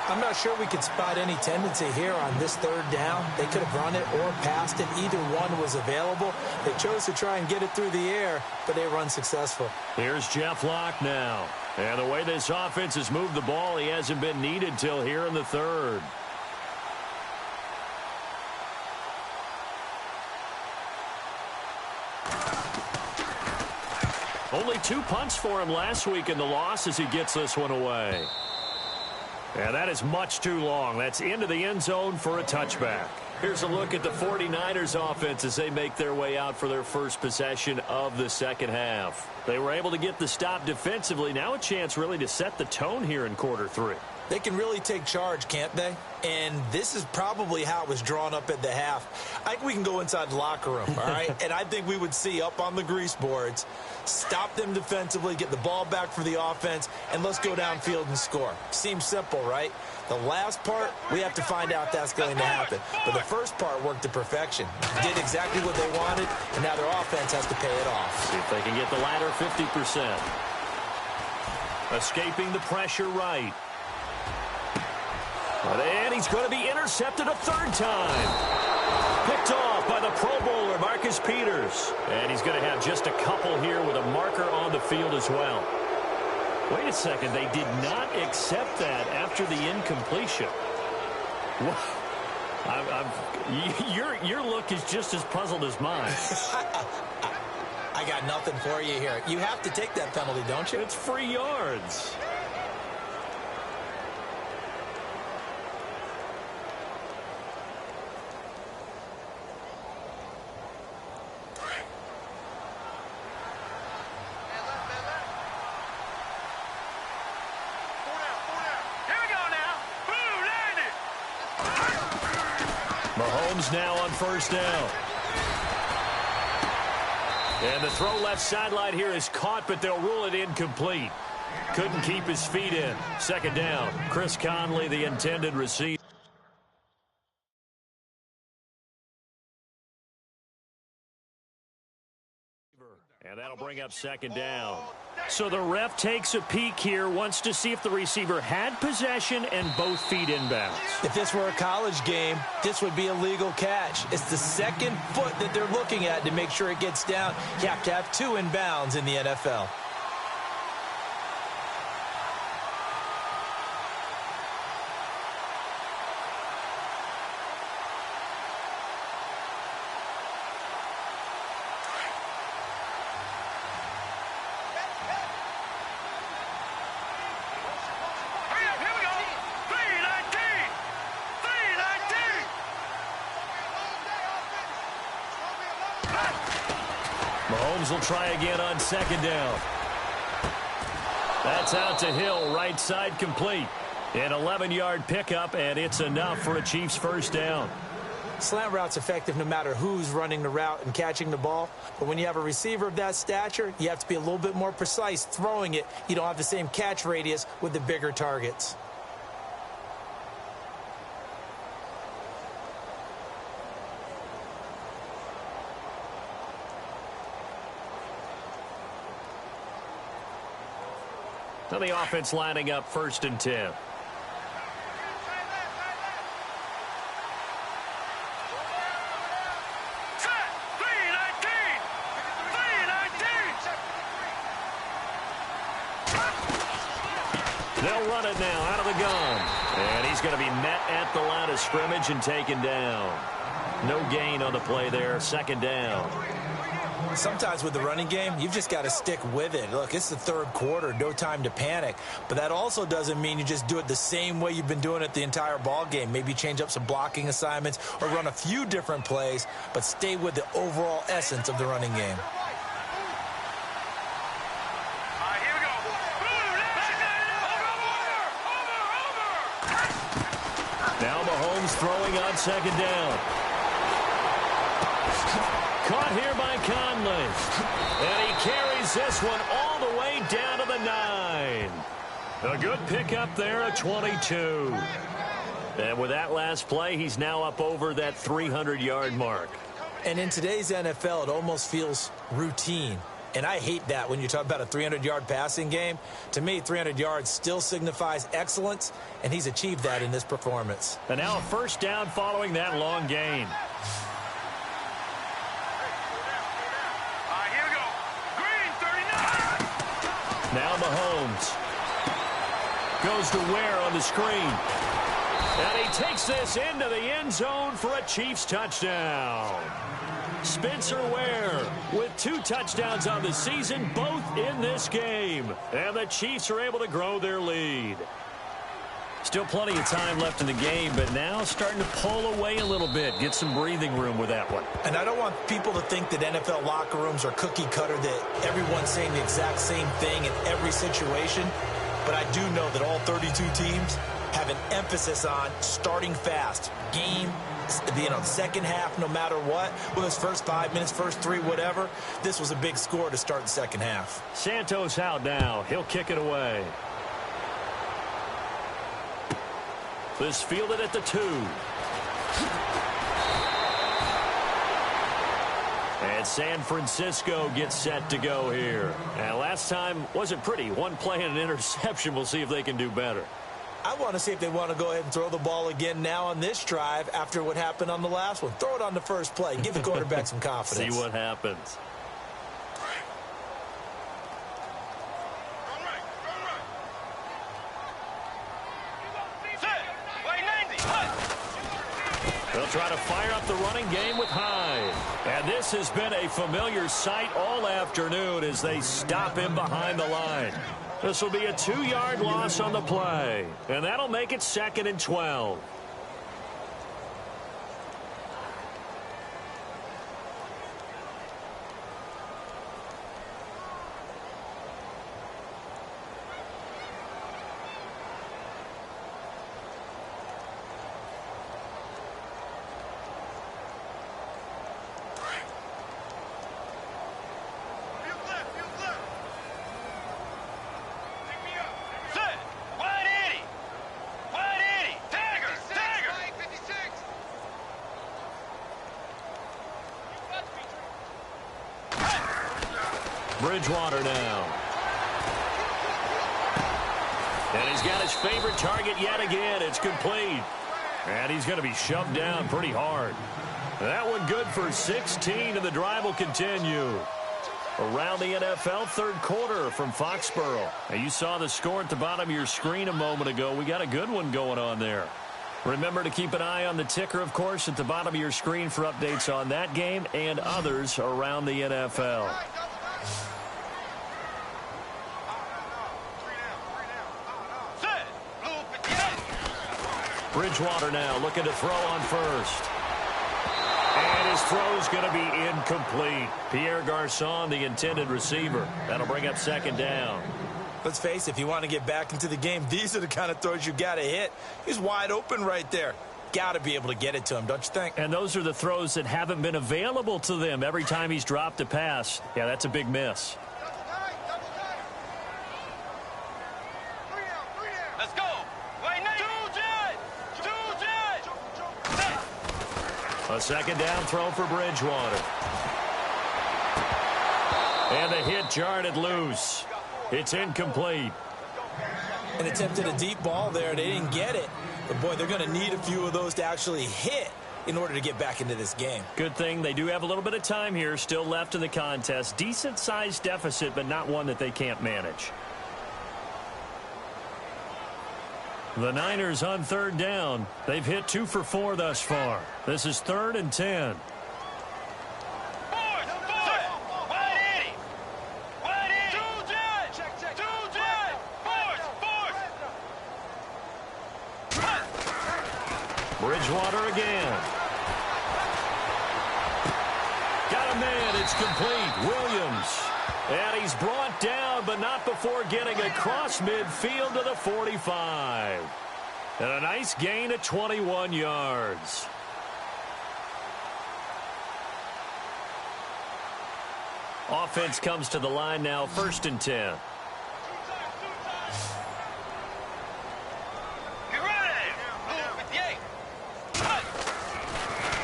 I'm not sure we could spot any tendency here on this third down. They could have run it or passed it. Either one was available. They chose to try and get it through the air, but they were unsuccessful. Here's Jeff Locke now. And the way this offense has moved the ball, he hasn't been needed till here in the third. Only 2 punts for him last week in the loss as he gets this one away. And that is much too long. That's into the end zone for a touchback. Here's a look at the 49ers offense as they make their way out for their first possession of the second half. They were able to get the stop defensively. Now a chance really to set the tone here in quarter 3. They can really take charge, can't they? And this is probably how it was drawn up at the half. I think we can go inside the locker room, all right? And I think we would see up on the grease boards, stop them defensively, get the ball back for the offense, and let's go downfield and score. Seems simple, right? The last part, we have to find out if that's going to happen. But the first part worked to perfection. Did exactly what they wanted, and now their offense has to pay it off. See if they can get the latter 50%. Escaping the pressure right. And he's going to be intercepted a third time. Picked off by the Pro Bowler, Marcus Peters. And he's going to have just a couple here with a marker on the field as well. Wait a second. They did not accept that after the incompletion. Your look is just as puzzled as mine. I got nothing for you here. You have to take that penalty, don't you? It's free yards. Mahomes now on first down. And the throw left sideline here is caught, but they'll rule it incomplete. Couldn't keep his feet in. Second down. Chris Conley, the intended receiver. And that'll bring up second down. So the ref takes a peek here, wants to see if the receiver had possession and both feet inbounds. If this were a college game, this would be a legal catch. It's the second foot that they're looking at to make sure it gets down. You have to have two inbounds in the NFL. Mahomes will try again on second down. That's out to Hill, right side complete. An 11-yard pickup, and it's enough for a Chiefs first down. Slant route's effective no matter who's running the route and catching the ball. But when you have a receiver of that stature, you have to be a little bit more precise throwing it. You don't have the same catch radius with the bigger targets. So the offense lining up first and 10. They'll run it now out of the gun. And he's going to be met at the line of scrimmage and taken down. No gain on the play there. Second down. Sometimes with the running game, you've just got to stick with it. Look, it's the third quarter, no time to panic. But that also doesn't mean you just do it the same way you've been doing it the entire ball game. Maybe change up some blocking assignments or run a few different plays, but stay with the overall essence of the running game. Now Mahomes throwing on second down. Caught here by Conley. And he carries this one all the way down to the 9. A good pickup there at 22. And with that last play, he's now up over that 300-yard mark. And in today's NFL, it almost feels routine. And I hate that when you talk about a 300-yard passing game. To me, 300 yards still signifies excellence, and he's achieved that in this performance. And now a first down following that long gain. Now Mahomes goes to Ware on the screen. And he takes this into the end zone for a Chiefs touchdown. Spencer Ware with 2 touchdowns on the season, both in this game. And the Chiefs are able to grow their lead. Still plenty of time left in the game, but now starting to pull away a little bit. Get some breathing room with that one. And I don't want people to think that NFL locker rooms are cookie cutter, that everyone's saying the exact same thing in every situation. But I do know that all 32 teams have an emphasis on starting fast. Game, second half, no matter what. Whether it's first 5 minutes, first 3, whatever. This was a big score to start the second half. Santos out now. He'll kick it away. This fielded at the 2. And San Francisco gets set to go here. And last time wasn't pretty. One play and an interception. We'll see if they can do better. I want to see if they want to go ahead and throw the ball again now on this drive after what happened on the last one. Throw it on the first play. Give the quarterback some confidence. See what happens. try to fire up the running game with Hyde. And this has been a familiar sight all afternoon as they stop him behind the line. This will be a 2-yard loss on the play. And that'll make it 2nd and 12. Bridgewater now. And he's got his favorite target yet again. It's complete. And he's going to be shoved down pretty hard. That one good for 16, and the drive will continue. Around the NFL, third quarter from Foxborough. Now, you saw the score at the bottom of your screen a moment ago. We got a good one going on there. Remember to keep an eye on the ticker, of course, at the bottom of your screen for updates on that game and others around the NFL. Bridgewater now looking to throw on first. And his throw's going to be incomplete. Pierre Garçon, the intended receiver. That'll bring up 2nd down. Let's face it, if you want to get back into the game, these are the kind of throws you got to hit. He's wide open right there. Got to be able to get it to him, don't you think? And those are the throws that haven't been available to them every time he's dropped a pass. Yeah, that's a big miss. Let's go. A 2nd down throw for Bridgewater. And the hit jarred it loose. It's incomplete. And attempted a deep ball there. They didn't get it. But, boy, they're going to need a few of those to actually hit in order to get back into this game. Good thing they do have a little bit of time here still left in the contest. Decent-sized deficit, but not one that they can't manage. The Niners on 3rd down. They've hit 2 for 4 thus far. This is 3rd and 10. Bridgewater again. Got a man. It's complete. Williams. And he's brought down, but not before getting across midfield to the 45. And a nice gain of 21 yards. Offense comes to the line now, 1st and 10.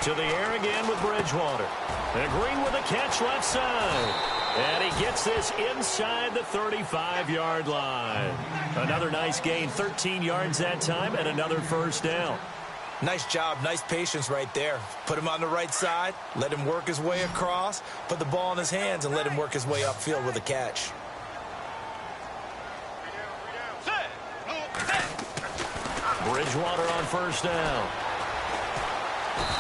To the air again with Bridgewater. And Green with a catch left side. And he gets this inside the 35-yard line. Another nice gain, 13 yards that time, and another 1st down. Nice job, nice patience right there. Put him on the right side, let him work his way across, put the ball in his hands, and let him work his way upfield with a catch. Bridgewater on 1st down.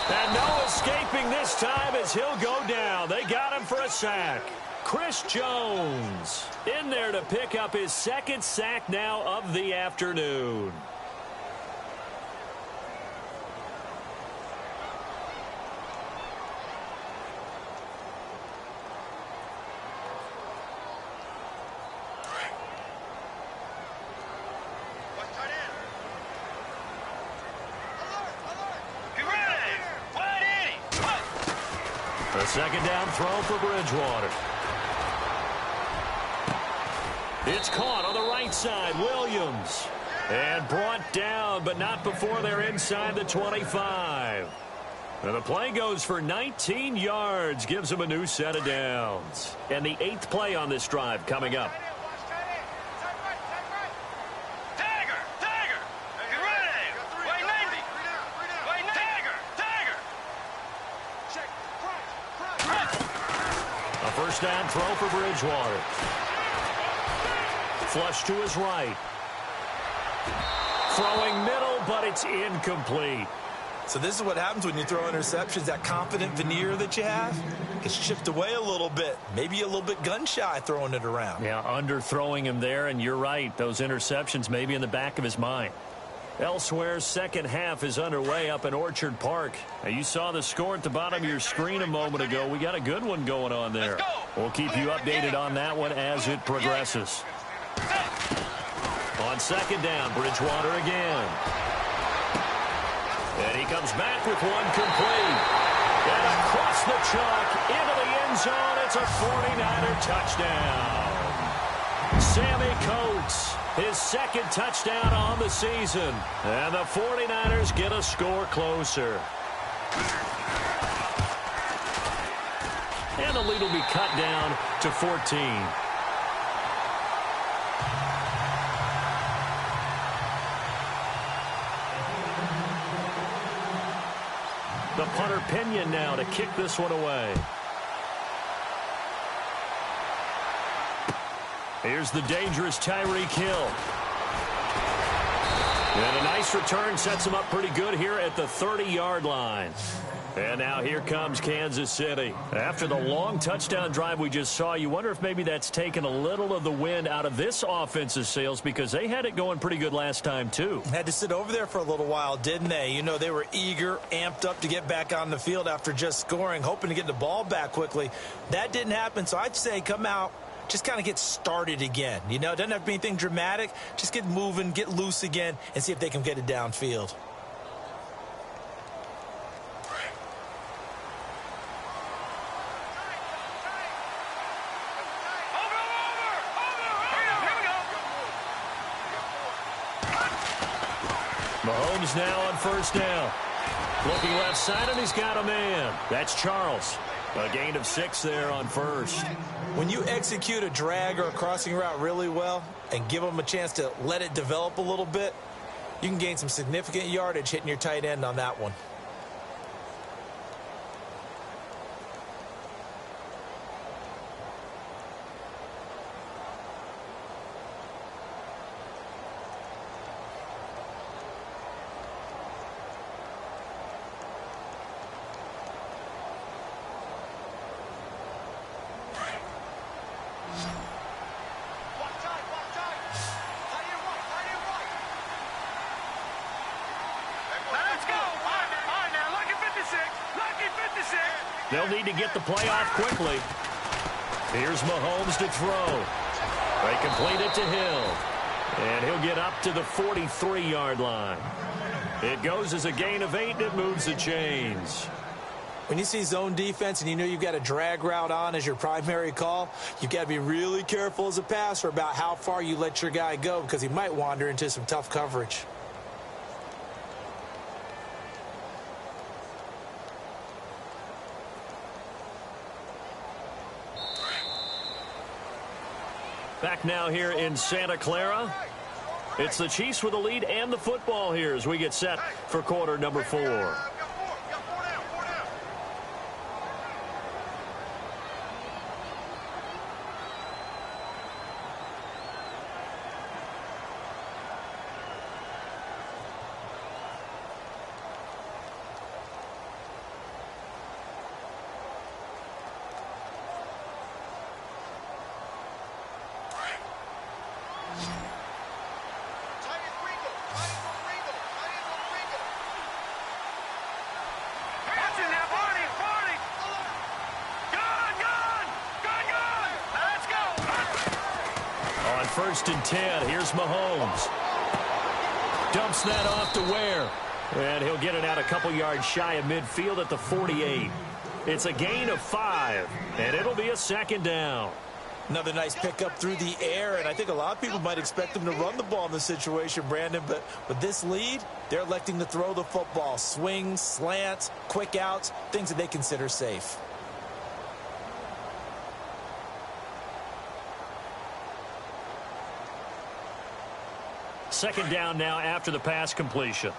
And no escaping this time as he'll go down. They got him for a sack. Chris Jones in there to pick up his 2nd sack now of the afternoon. A 2nd down throw for Bridgewater. It's caught on the right side. Williams. And brought down, but not before they're inside the 25. And the play goes for 19 yards. Gives them a new set of downs. And the 8th play on this drive coming up. A 1st down throw for Bridgewater. Flush to his right. Throwing middle, but it's incomplete. So this is what happens when you throw interceptions. That confident veneer that you have gets chipped away a little bit. Maybe a little bit gun-shy throwing it around. Yeah, underthrowing him there, and you're right. Those interceptions may be in the back of his mind. Elsewhere, second half is underway up in Orchard Park. Now, you saw the score at the bottom of your screen a moment ago. We got a good one going on there. We'll keep you updated on that one as it progresses. On second down, Bridgewater again. And he comes back with one complete. And across the chalk, into the end zone, it's a 49er touchdown. Sammy Coates, his second touchdown on the season. And the 49ers get a score closer. And the lead will be cut down to 14. The punter Pinion now to kick this one away. Here's the dangerous Tyreek Hill. And a nice return sets him up pretty good here at the 30-yard line. And now here comes Kansas City. After the long touchdown drive we just saw, you wonder if maybe that's taken a little of the wind out of this offense's sails, because they had it going pretty good last time too. Had to sit over there for a little while, didn't they? You know, they were eager, amped up to get back on the field after just scoring, hoping to get the ball back quickly. That didn't happen, so I'd say come out, just kind of get started again. You know, it doesn't have to be anything dramatic. Just get moving, get loose again, and see if they can get it downfield. Mahomes now on first down. Looking left side, and he's got a man. That's Charles. A gain of 6 there on first. When you execute a drag or a crossing route really well and give them a chance to let it develop a little bit, you can gain some significant yardage hitting your tight end on that one. They'll need to get the play off quickly. Here's Mahomes to throw. They complete it to Hill. And he'll get up to the 43-yard line. It goes as a gain of 8, and it moves the chains. When you see zone defense and you know you've got a drag route on as your primary call, you've got to be really careful as a passer about how far you let your guy go, because he might wander into some tough coverage. Back now here in Santa Clara. It's the Chiefs with the lead and the football here as we get set for quarter number 4. First and 10. Here's Mahomes. Dumps that off to Ware. And he'll get it out a couple yards shy of midfield at the 48. It's a gain of 5. And it'll be a second down. Another nice pickup through the air. And I think a lot of people might expect them to run the ball in this situation, Brandon. But with this lead, they're electing to throw the football. Swings, slants, quick outs, things that they consider safe. Second down now after the pass completion.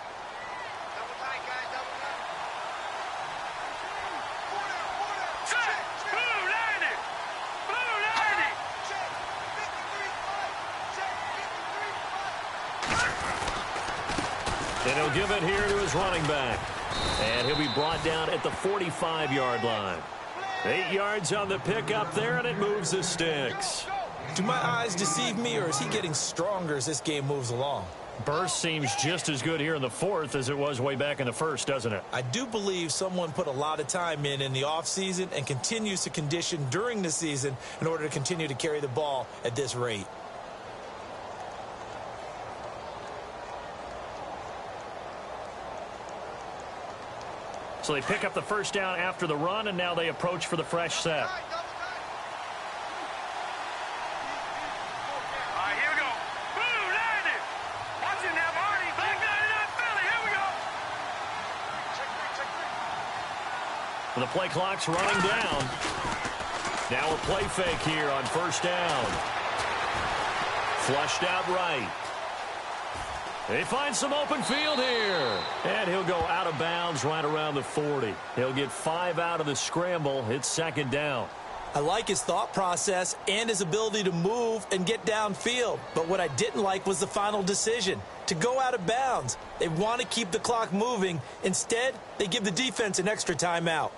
And he'll give it here to his running back. And he'll be brought down at the 45-yard line. 8 yards on the pickup there, and it moves the sticks. Do my eyes deceive me, or is he getting stronger as this game moves along? Burst seems just as good here in the fourth as it was way back in the first, doesn't it? I do believe someone put a lot of time in the offseason and continues to condition during the season in order to continue to carry the ball at this rate. So they pick up the first down after the run, and now they approach for the fresh set. All right, here we go. Boom, landed. Watch it now, Barney. Back line it up, Philly. Here we go. Check. The play clock's running down. Now a play fake here on first down. Flushed out right. They find some open field here. And he'll go out of bounds right around the 40. He'll get 5 out of the scramble. It's second down. I like his thought process and his ability to move and get downfield. But what I didn't like was the final decision, to go out of bounds. They want to keep the clock moving. Instead, they give the defense an extra timeout.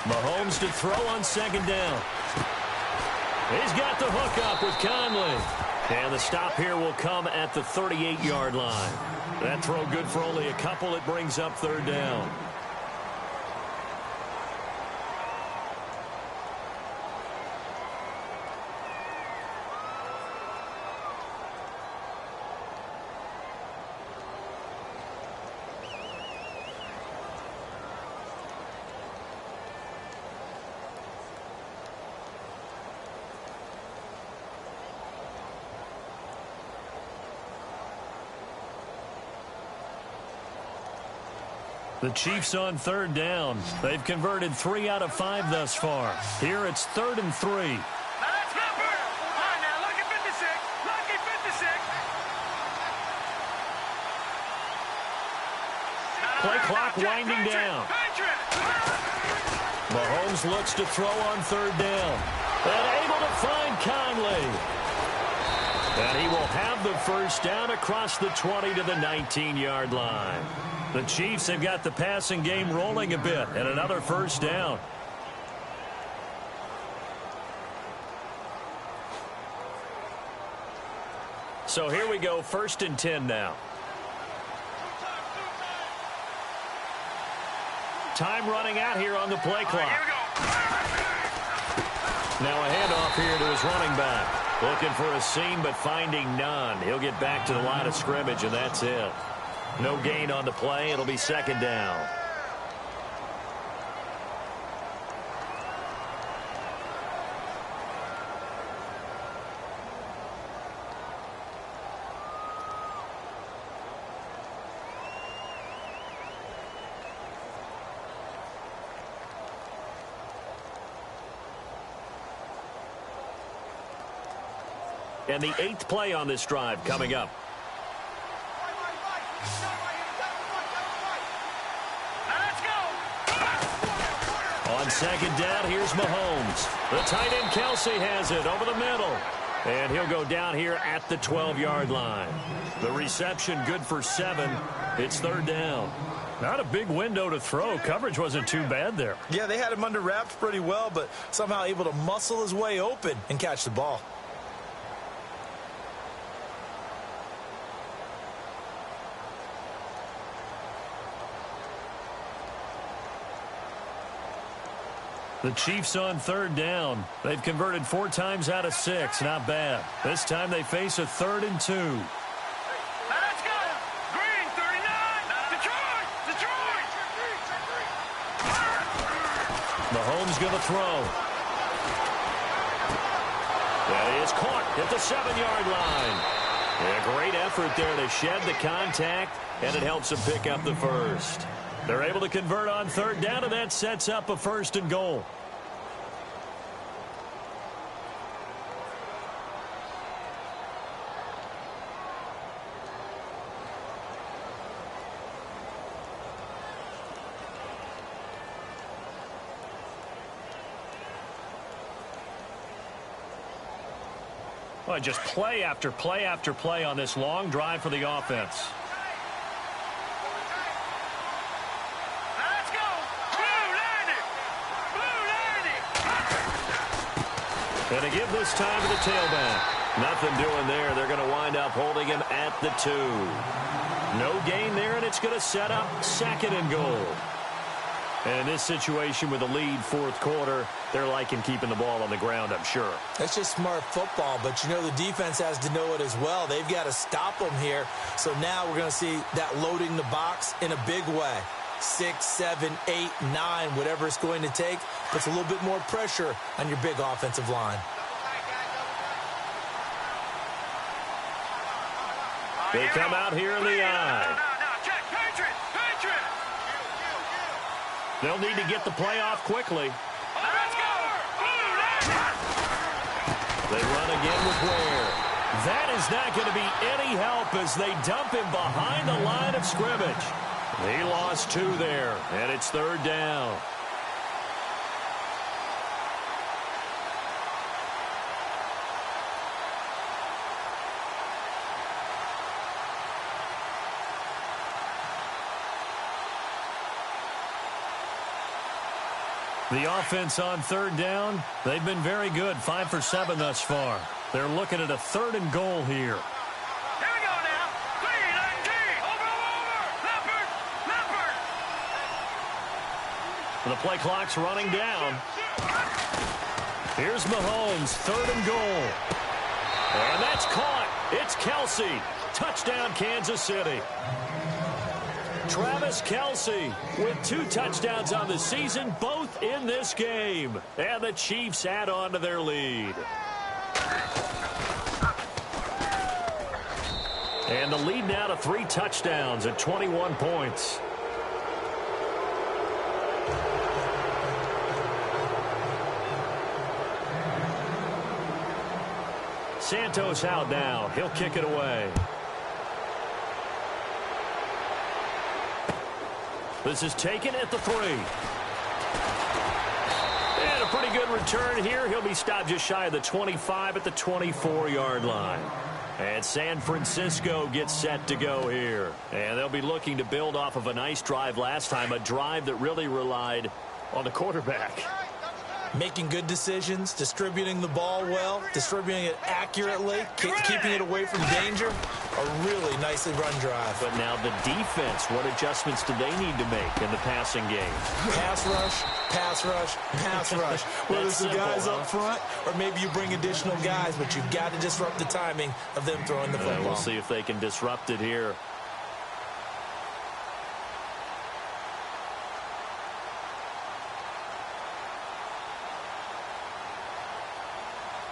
Mahomes to throw on second down. He's got the hook up with Conley. And the stop here will come at the 38-yard line. That throw good for only a couple. It brings up third down. The Chiefs on third down. They've converted 3 out of 5 thus far. Here it's 3rd and 3. Now that's number. All right, now lucky 56. Lucky 56. Play clock winding down. Mahomes looks to throw on third down. And able to find Conley. And he will have the first down across the 20 to the 19-yard line. The Chiefs have got the passing game rolling a bit, and another first down. So here we go, 1st and 10 now. Time running out here on the play clock. Now a handoff here to his running back. Looking for a seam, but finding none. He'll get back to the line of scrimmage, and that's it. No gain on the play. It'll be second down. And the 8th play on this drive coming up. On second down, here's Mahomes. The tight end Kelsey has it over the middle. And he'll go down here at the 12-yard line. The reception good for 7. It's third down. Not a big window to throw. Coverage wasn't too bad there. Yeah, they had him under wraps pretty well, but somehow able to muscle his way open and catch the ball. The Chiefs on third down. They've converted 4 times out of 6. Not bad. This time they face a 3rd and 2. Let's go. Green, 39. Detroit. Detroit. Mahomes going to throw. That is caught at the 7-yard line. A great effort there to shed the contact, and it helps him pick up the first. They're able to convert on third down, and that sets up a 1st and goal. Well, just play after play after play on this long drive for the offense. Let's go. Blue landing. Blue landing. And to give this time to the tailback. Nothing doing there. They're going to wind up holding him at the 2. No gain there, and it's going to set up 2nd and goal. And in this situation with the lead 4th quarter, they're liking keeping the ball on the ground, I'm sure. That's just smart football, but you know the defense has to know it as well. They've got to stop them here. So now we're going to see that loading the box in a big way. 6, 7, 8, 9, whatever it's going to take, puts a little bit more pressure on your big offensive line. They come out here in the eye. Check, Patriot. They'll need to get the play off quickly. Let's go. Blue landing. They run again with Ware. That is not going to be any help as they dump him behind the line of scrimmage. He lost 2 there, and it's 3rd down. The offense on 3rd down, they've been very good, 5 for 7 thus far. They're looking at a 3rd and goal here. Here we go now. 3-19. Over. Leopard. The play clock's running down. Here's Mahomes, 3rd and goal. And that's caught. It's Kelsey. Touchdown, Kansas City. Travis Kelsey with 2 touchdowns on the season, both in this game. And the Chiefs add on to their lead. And the lead now to 3 touchdowns at 21 points. Santos out now. He'll kick it away. This is taken at the 3. And a pretty good return here. He'll be stopped just shy of the 25 at the 24-yard line. And San Francisco gets set to go here. And they'll be looking to build off of a nice drive last time, a drive that really relied on the quarterback. Making good decisions, distributing the ball well, distributing it accurately, keeping it away from danger. A really nicely run drive. But now the defense, what adjustments do they need to make in the passing game? Pass rush, pass rush, pass rush. Whether it's the guys up front or maybe you bring additional guys, but you've got to disrupt the timing of them throwing the football. We'll see if they can disrupt it here.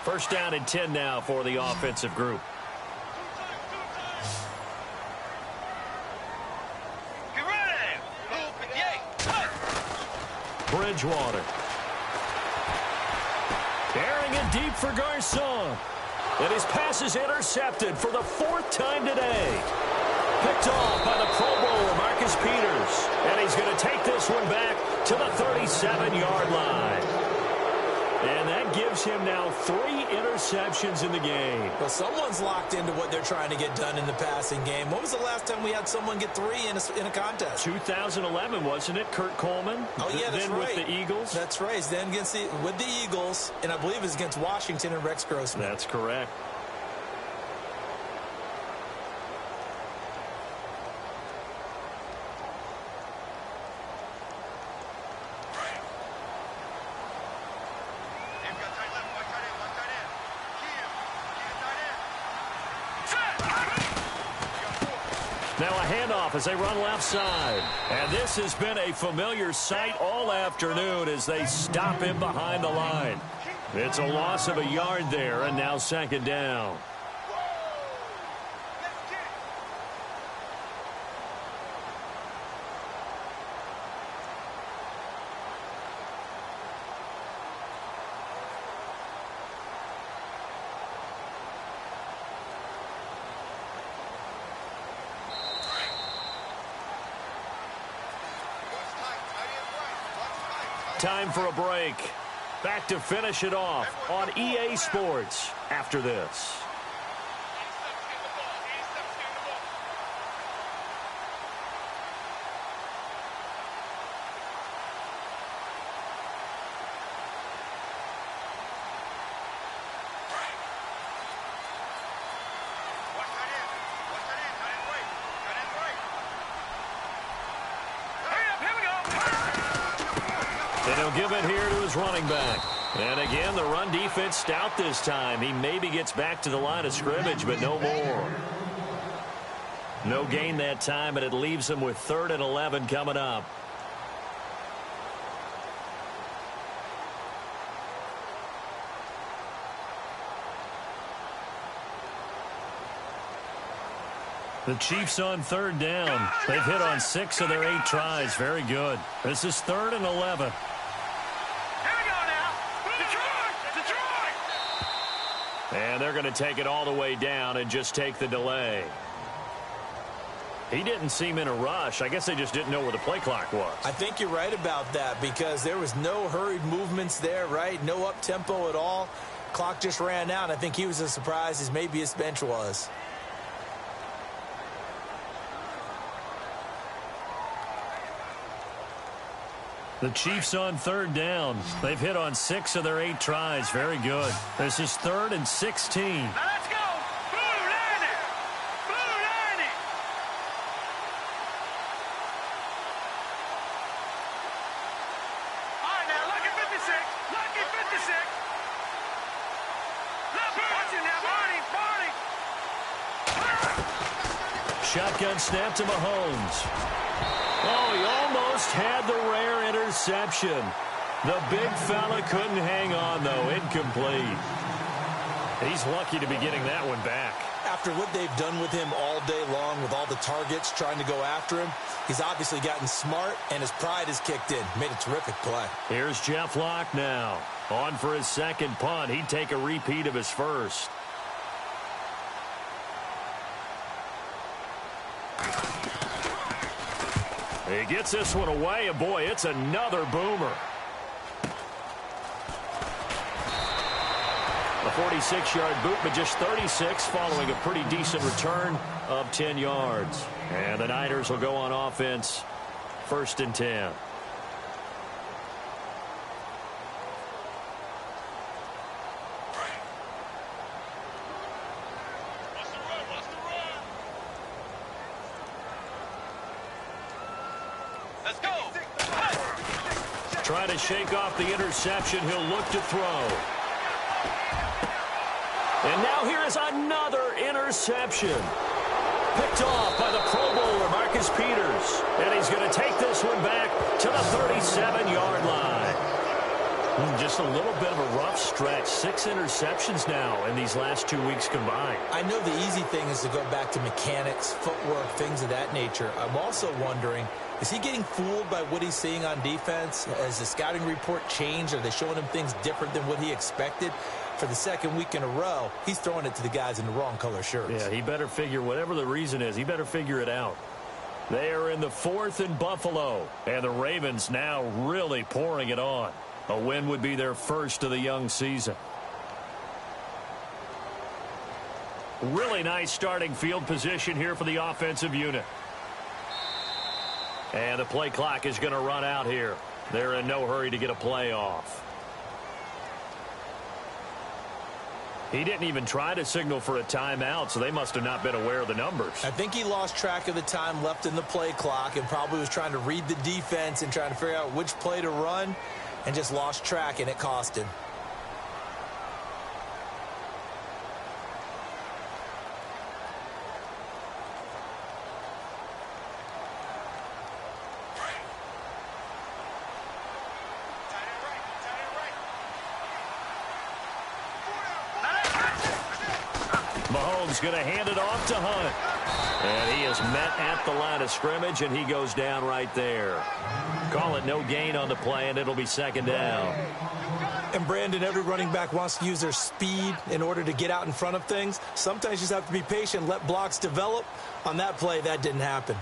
First down and 10 now for the offensive group. Get ready. Bridgewater. Airing it deep for Garcon. And his pass is intercepted for the 4th time today. Picked off by the Pro Bowler, Marcus Peters. And he's going to take this one back to the 37-yard line. And that gives him now 3 interceptions in the game. Well, someone's locked into what they're trying to get done in the passing game. When was the last time we had someone get 3 in a contest? 2011, wasn't it? Kurt Coleman. Oh, yeah, that's then right. with the Eagles. That's right. Then with the Eagles, and I believe it was against Washington and Rex Grossman. That's correct. Now a handoff as they run left side. And this has been a familiar sight all afternoon as they stop him behind the line. It's a loss of a yard there, and now 2nd down. time for a break. Back to finish it off on EA Sports after this. And he'll give it here to his running back. And again, the run defense stout this time. He maybe gets back to the line of scrimmage, but no more. No gain that time, and it leaves him with 3rd and 11 coming up. The Chiefs on 3rd down. They've hit on 6 of their 8 tries. Very good. This is 3rd and 11. And they're going to take it all the way down and just take the delay. He didn't seem in a rush. I guess they just didn't know where the play clock was. I think you're right about that because there was no hurried movements there, right? No up-tempo at all. Clock just ran out. I think he was as surprised as maybe his bench was. The Chiefs on 3rd down. They've hit on 6 of their 8 tries. Very good. This is 3rd and 16. Now let's go. Blue line it. Blue line it. All right, now, lucky 56. Lucky 56. Look, watch it now. Barney. Shotgun snap to Mahomes. Oh, he almost had the rare interception. The big fella couldn't hang on, though. Incomplete. He's lucky to be getting that one back. After what they've done with him all day long with all the targets trying to go after him, he's obviously gotten smart, and his pride has kicked in. Made a terrific play. Here's Jeff Locke now. On for his 2nd punt. He'd take a repeat of his 1st. He gets this one away, and boy, it's another boomer. A 46-yard boot, but just 36 following a pretty decent return of 10 yards. And the Niners will go on offense, 1st and 10. Try to shake off the interception. He'll look to throw. And now here is another interception. Picked off by the Pro Bowler, Marcus Peters. And he's going to take this one back to the 37-yard line. Just a little bit of a rough stretch. 6 interceptions now in these last 2 weeks combined. I know the easy thing is to go back to mechanics, footwork, things of that nature. I'm also wondering, is he getting fooled by what he's seeing on defense? Has the scouting report changed? Are they showing him things different than what he expected? For the 2nd week in a row, he's throwing it to the guys in the wrong color shirts. Yeah, he better figure, whatever the reason is, he better figure it out. They are in the 4th in Buffalo, and the Ravens now really pouring it on. A win would be their 1st of the young season. Really nice starting field position here for the offensive unit. And the play clock is going to run out here. They're in no hurry to get a play off. He didn't even try to signal for a timeout, so they must have not been aware of the numbers. I think he lost track of the time left in the play clock and probably was trying to read the defense and trying to figure out which play to run and just lost track, and it cost him. Mahomes going to hand it off to Hunt. And he is met at the line of scrimmage, and he goes down right there. Call it no gain on the play, and it'll be 2nd down. And, Brandon, every running back wants to use their speed in order to get out in front of things. Sometimes you just have to be patient, let blocks develop. On that play, that didn't happen.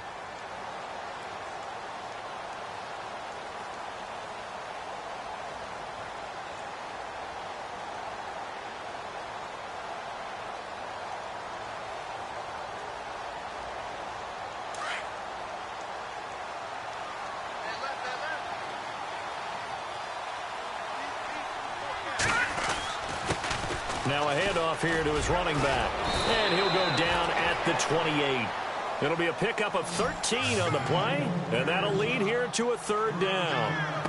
Now a handoff here to his running back. And he'll go down at the 28. It'll be a pickup of 13 on the play. And that'll lead here to a third down.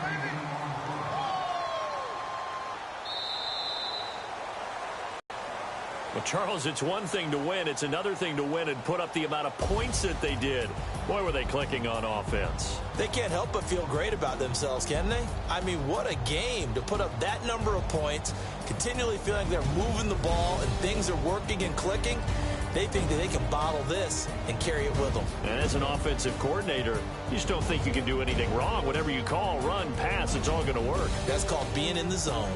Well, Charles, it's one thing to win. It's another thing to win and put up the amount of points that they did. Boy, were they clicking on offense. They can't help but feel great about themselves, can they? I mean, what a game to put up that number of points, continually feeling they're moving the ball and things are working and clicking. They think that they can bottle this and carry it with them. And as an offensive coordinator, you just don't think you can do anything wrong. Whatever you call, run, pass, it's all going to work. That's called being in the zone.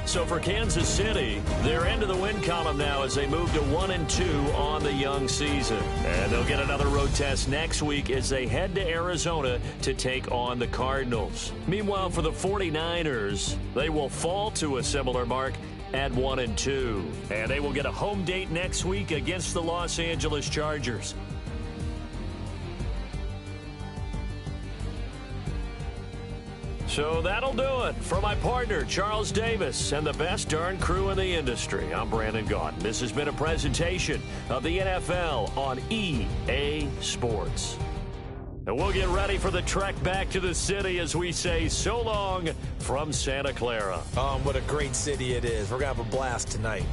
So for Kansas City, they're into the win column now as they move to 1-2 on the young season. And they'll get another road test next week as they head to Arizona to take on the Cardinals. Meanwhile, for the 49ers, they will fall to a similar mark at 1-2. And they will get a home date next week against the Los Angeles Chargers. So that'll do it. For my partner, Charles Davis, and the best darn crew in the industry, I'm Brandon Gaudin. This has been a presentation of the NFL on EA Sports. And we'll get ready for the trek back to the city as we say so long from Santa Clara. What a great city it is. We're going to have a blast tonight.